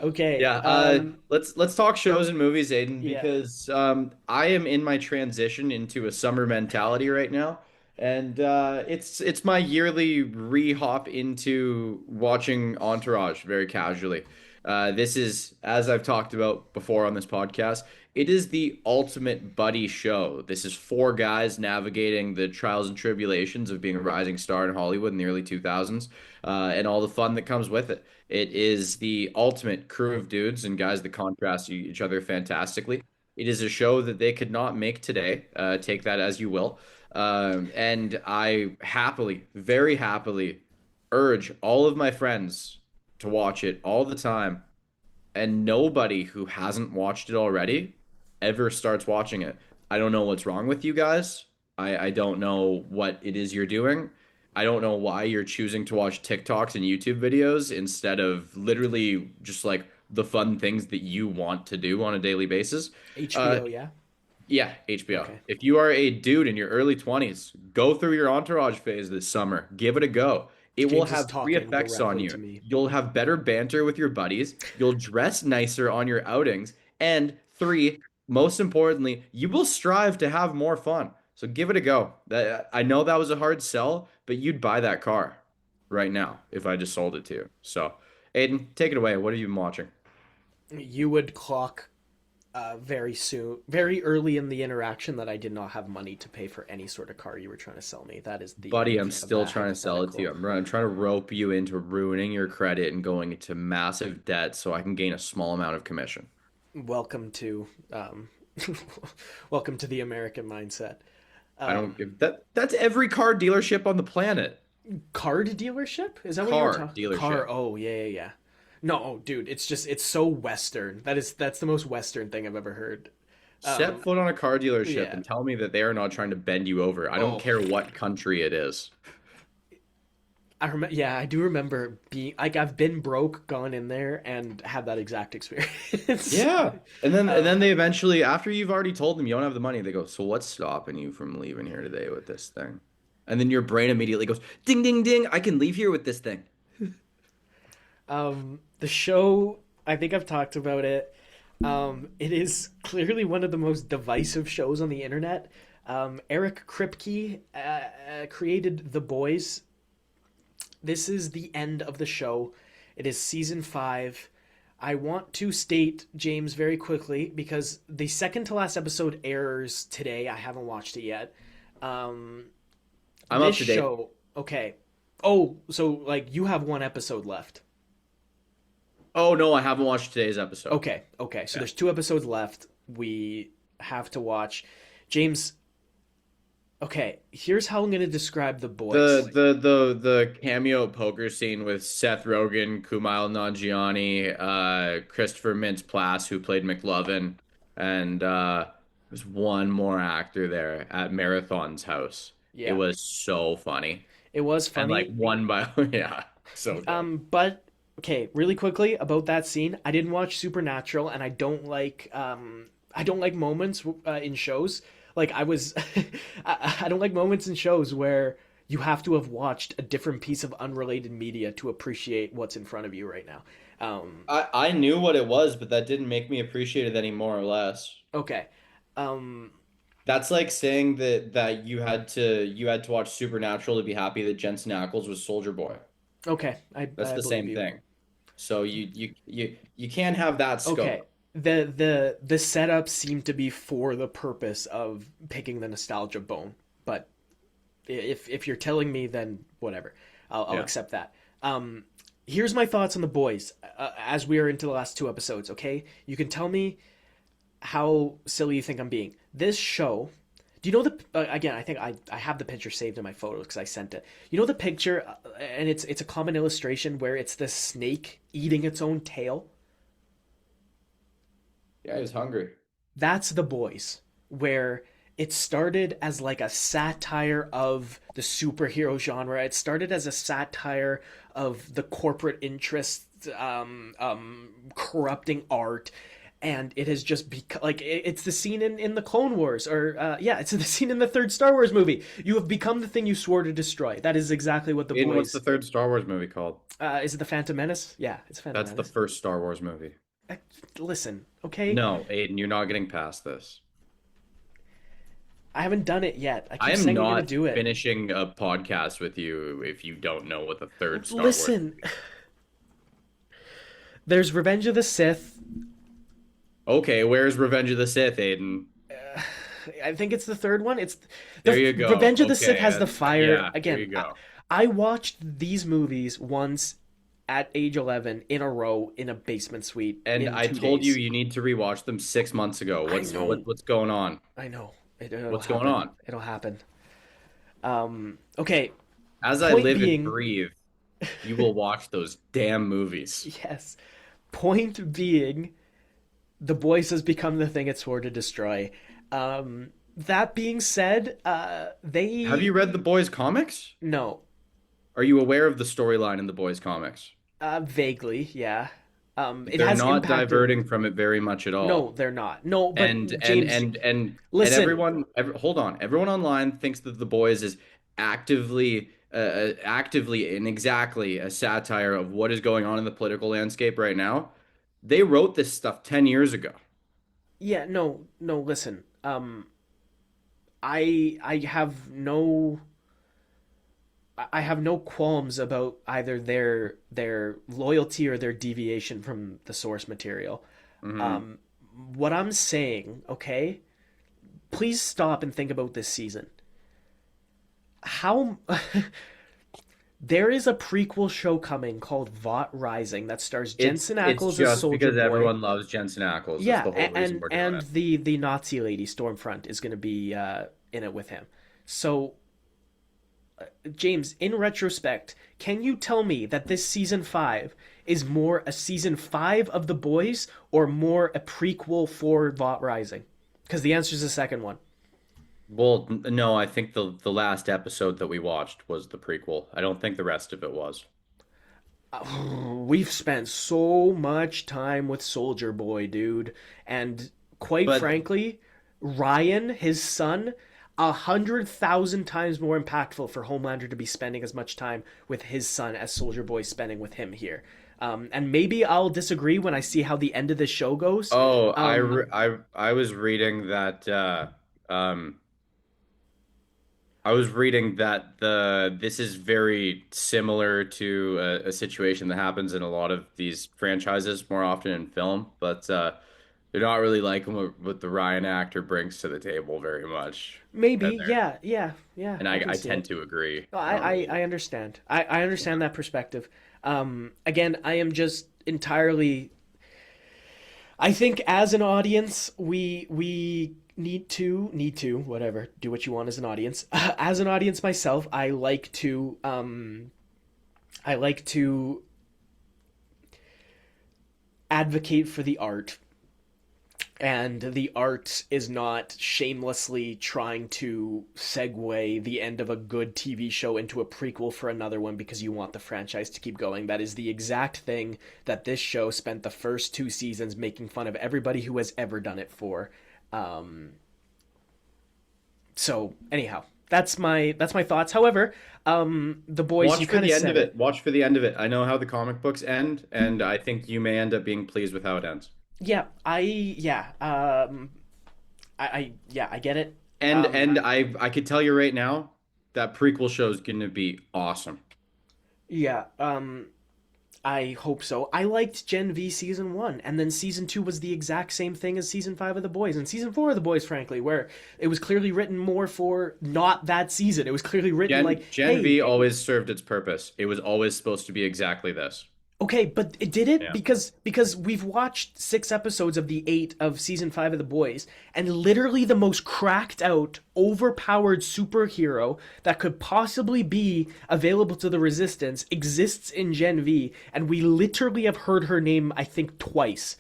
Okay. Yeah, let's talk shows and movies, Aiden, Yeah. because I am in my transition into a summer mentality right now, and it's my yearly re-hop into watching Entourage very casually. This is, as I've talked about before on this podcast, it is the ultimate buddy show. This is four guys navigating the trials and tribulations of being a rising star in Hollywood in the early 2000s, and all the fun that comes with it. It is the ultimate crew of dudes and guys that contrast each other fantastically. It is a show that they could not make today. Take that as you will. And I happily, very happily, urge all of my friends to watch it all the time. And nobody who hasn't watched it already ever starts watching it. I don't know what's wrong with you guys. I don't know what it is you're doing. I don't know why you're choosing to watch TikToks and YouTube videos instead of literally just like the fun things that you want to do on a daily basis. Uh, HBO, yeah. yeah, HBO. Okay. If you are a dude in your early 20s, go through your entourage phase this summer. Give it a go. It will James is have three talking effects on directly you. to me. You'll have better banter with your buddies. You'll dress nicer on your outings. And three, most importantly, you will strive to have more fun. So give it a go. That I know that was a hard sell, but you'd buy that car right now if I just sold it to you. So, Aiden, take it away. What have you been watching? You would clock very soon, very early in the interaction, that I did not have money to pay for any sort of car you were trying to sell me. That is the Buddy, end I'm of still that trying to sell it to you. hypothetical. I'm trying to rope you into ruining your credit and going into massive debt so I can gain a small amount of commission. Welcome to welcome to the American mindset. I don't Um, give that. That's every car dealership on the planet. Card dealership? Is that what you were Car talking? Car? dealership. Oh, yeah, yeah, yeah. No, oh, dude, it's so Western. That's the most Western thing I've ever heard. Set foot on a car dealership Yeah. and tell me that they are not trying to bend you over. I don't Oh, care what country it is. I remember. Yeah, I do remember being like I've been broke, gone in there, and had that exact experience. Yeah. And then um, they eventually, after you've already told them you don't have the money, they go, "So what's stopping you from leaving here today with this thing?" And then your brain immediately goes, "Ding, ding, ding! I can leave here with this thing." the show. I think I've talked about it. It is clearly one of the most divisive shows on the internet. Eric Kripke created The Boys. This is the end of the show. It is season 5. I want to state, James, very quickly, because the second to last episode airs today. I haven't watched it yet. Um, I'm this up to date. show, okay. Oh, so like you have one episode left. Oh no, I haven't watched today's episode. Okay, okay. So Yeah. there's 2 episodes left. We have to watch. James, okay, here's how I'm going to describe The The Boys. the the the cameo poker scene with Seth Rogen, Kumail Nanjiani, Christopher Mintz-Plasse, who played McLovin, and there's one more actor there at Marathon's house. It Yeah, was so funny. it was And like funny. one by yeah, so good. But okay, really quickly about that scene. I didn't watch Supernatural, and I don't like moments in shows. Like I was, I don't like moments in shows where you have to have watched a different piece of unrelated media to appreciate what's in front of you right now. Um, I knew what it was, but that didn't make me appreciate it any more or less. okay, um, That's like saying that you had to watch Supernatural to be happy that Jensen Ackles was Soldier Boy. okay, That's I the believe same you. thing. So you can't have that Okay, scope. the setup seemed to be for the purpose of picking the nostalgia bone, but if you're telling me, then whatever. I'll Yeah. accept that. Um, Here's my thoughts on The Boys as we are into the last 2 episodes. Okay, you can tell me how silly you think I'm being. This show. Do you know the again? I think I have the picture saved in my photo because I sent it. You know the picture, and it's a common illustration where it's the snake eating its own tail. Yeah, he was hungry. That's The Boys, where it started as like a satire of the superhero genre. It started as a satire of the corporate interests corrupting art. And it has just become like it's the scene in the Clone Wars, or yeah, it's the scene in the third Star Wars movie. You have become the thing you swore to destroy. That is exactly what The Aiden, what's the Boys. third Star Wars movie called? Is it the Phantom Menace? Yeah, it's Phantom That's the Menace. first Star Wars movie. Uh, Listen, okay, No, Aiden, you're not getting past this. I haven't done it yet. I I keep am saying I'm gonna not do it. finishing a podcast with you if you don't know what the third Star Wars. Listen, there's Revenge of the Sith. Okay, where's Revenge of the Sith, Aiden? I think it's the third one. It's There the you go. Revenge of the Sith Okay, has the fire yeah, there again. you go. I watched these movies once at age 11 in a row in a basement suite And in I two told you days. you need to rewatch them 6 months ago. I What's know, what's going on? I know. It'll What's going happen. on? It'll happen. Okay. As I Point live and being, breathe, you will watch those damn movies. yes. Point being, The Boys has become the thing it swore to destroy. That being said, Have they you read the Boys comics? no, Are you aware of the storyline in the Boys comics? vaguely, yeah. It They're has not impacted. diverting from it very much at No, all. they're not. No, And but and James, and and and listen. hold on, everyone online thinks that the Boys is actively and exactly a satire of what is going on in the political landscape right now. They wrote this stuff 10 years ago. Yeah, no, no. Listen. I have no I have no qualms about either their loyalty or their deviation from the source material. Hmm. Um, what I'm saying, okay? Please stop and think about this season. How there is a prequel show coming called Vought Rising that stars Jensen It's Ackles as just Soldier because Boy. everyone loves Jensen Ackles. That's Yeah, the whole reason and we're doing and it. the Nazi lady Stormfront is going to be in it with him. So James, in retrospect, can you tell me that this season 5 is more a season 5 of The Boys or more a prequel for Vought Rising? Because the answer is the second one. Well, no, I think the last episode that we watched was the prequel. I don't think the rest of it was. We've spent so much time with Soldier Boy, dude. And quite But frankly, Ryan, his son, 100,000 times more impactful for Homelander to be spending as much time with his son as Soldier Boy spending with him here. And maybe I'll disagree when I see how the end of the show goes. oh, Um, I was reading that um I was reading that the this is very similar to a situation that happens in a lot of these franchises more often in film, but they're not really liking what the Ryan actor brings to the table very much. maybe, And yeah, yeah, yeah, I can I see tend it. to agree. No, I don't really. I understand. I understand that perspective. Again, I am just entirely I think as an audience, we need to whatever do what you want as an audience. As an audience myself, I like to advocate for the art, and the art is not shamelessly trying to segue the end of a good TV show into a prequel for another one because you want the franchise to keep going. That is the exact thing that this show spent the first 2 seasons making fun of everybody who has ever done it for. Um, so anyhow, that's my thoughts. However, the boys, Watch you for kind of the end of said it. it. Watch for the end of it. I know how the comic books end, and I think you may end up being pleased with how it ends. Yeah, yeah, I get it. And I could tell you right now that prequel show is going to be awesome. Yeah, I hope so. I liked Gen V season 1, and then season 2 was the exact same thing as season 5 of The Boys, and season 4 of The Boys, frankly, where it was clearly written more for not that season. It was clearly written like, Gen hey, V always served its purpose. It was always supposed to be exactly this. okay, but it did it Yeah. because we've watched 6 episodes of the 8 of season 5 of The Boys, and literally the most cracked out, overpowered superhero that could possibly be available to the Resistance exists in Gen V, and we literally have heard her name, I think, twice.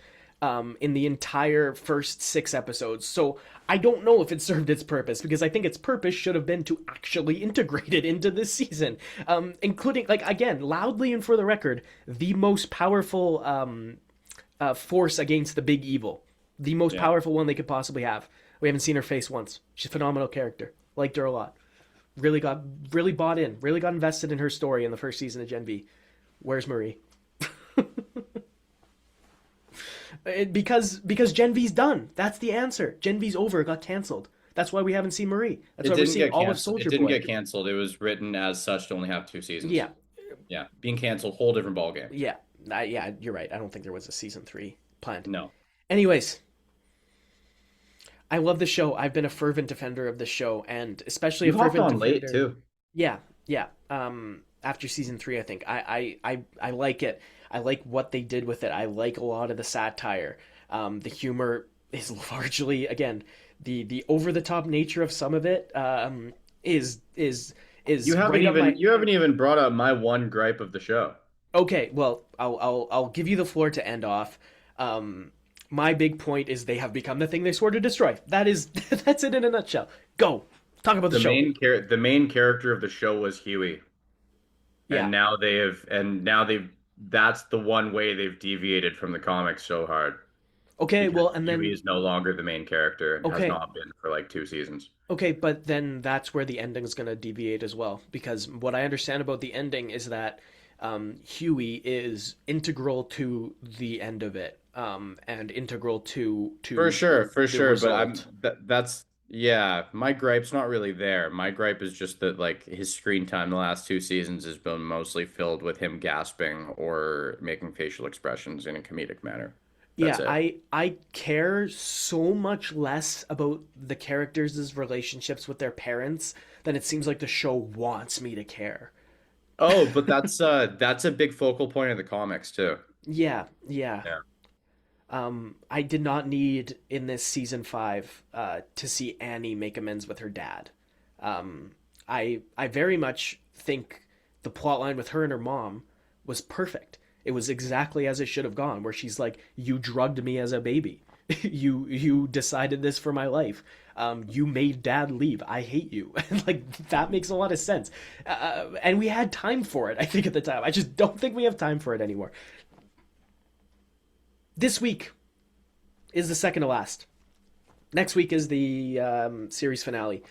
In the entire first 6 episodes. So I don't know if it served its purpose because I think its purpose should have been to actually integrate it into this season, including, like, again, loudly and for the record, the most powerful force against the big evil, the most Yeah. powerful one they could possibly have. We haven't seen her face once. She's a phenomenal character. Liked her a lot. Really bought in. Really got invested in her story in the first season of Gen V. Where's Marie? Because Gen V's done. That's the answer. Gen V's over. It got canceled. That's why we haven't seen Marie. That's It why we're didn't seeing get all of canceled. It Soldier didn't Boy. get canceled. It was written as such to only have 2 seasons. Yeah, Yeah. Being canceled, whole different ballgame. yeah, yeah. You're right. I don't think there was a season 3 planned. No. Anyways, I love the show. I've been a fervent defender of the show, and especially a You hopped fervent on late defender. too. Yeah, yeah. After season 3, I think I like it. I like what they did with it. I like a lot of the satire. The humor is largely, again, the over the top nature of some of it is right up my. You haven't even brought up my one gripe of the show. Okay, well, I'll give you the floor to end off. Um, my big point is they have become the thing they swore to destroy. That is that's it in a nutshell. Go talk about the show. The main character of the show was Huey. Yeah. And now they've that's the one way they've deviated from the comics so hard Okay. because Well, and Huey then is no longer the main character and has okay, not been for like 2 seasons. okay, but then that's where the ending is going to deviate as well. Because what I understand about the ending is that Huey is integral to the end of it, and integral to For the sure, but result. Yeah, my gripe's not really there. My gripe is just that like his screen time the last two seasons has been mostly filled with him gasping or making facial expressions in a comedic manner. That's Yeah, it. I care so much less about the characters' relationships with their parents than it seems like the show wants me to care. Oh, but that's a big focal point of the comics too. Yeah, yeah. Yeah. I did not need in this season five to see Annie make amends with her dad. I very much think the plot line with her and her mom was perfect. It was exactly as it should have gone, where she's like, "You drugged me as a baby. You decided this for my life. You made dad leave. I hate you." Like that makes a lot of sense, and we had time for it. I think at the time, I just don't think we have time for it anymore. This week is the second to last. Next week is the series finale.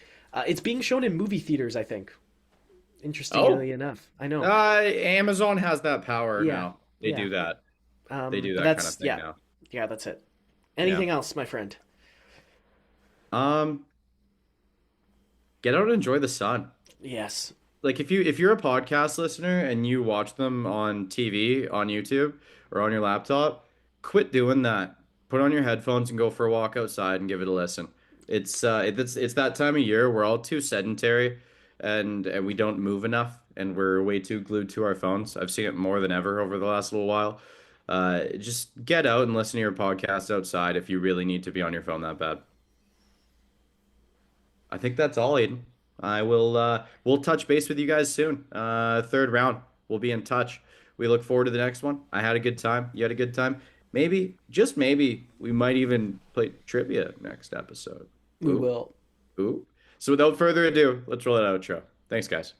It's being shown in movie theaters, I think. Oh, Interestingly enough, I know. Amazon has that power Yeah, now. They yeah. do that. They do But that kind of that's thing yeah, now. yeah. That's it. Yeah. Anything else, my friend? Um, get out and enjoy the sun. Yes. Like if you're a podcast listener and you watch them on TV, on YouTube, or on your laptop, quit doing that. Put on your headphones and go for a walk outside and give it a listen. It's that time of year we're all too sedentary and we don't move enough and we're way too glued to our phones. I've seen it more than ever over the last little while. Just get out and listen to your podcast outside if you really need to be on your phone that bad. I think that's all, Aiden. We'll touch base with you guys soon. Third round. We'll be in touch. We look forward to the next one. I had a good time. You had a good time. Maybe, just maybe, we might even play trivia next episode. We Ooh, will. ooh. So without further ado, let's roll that outro. Thanks, guys.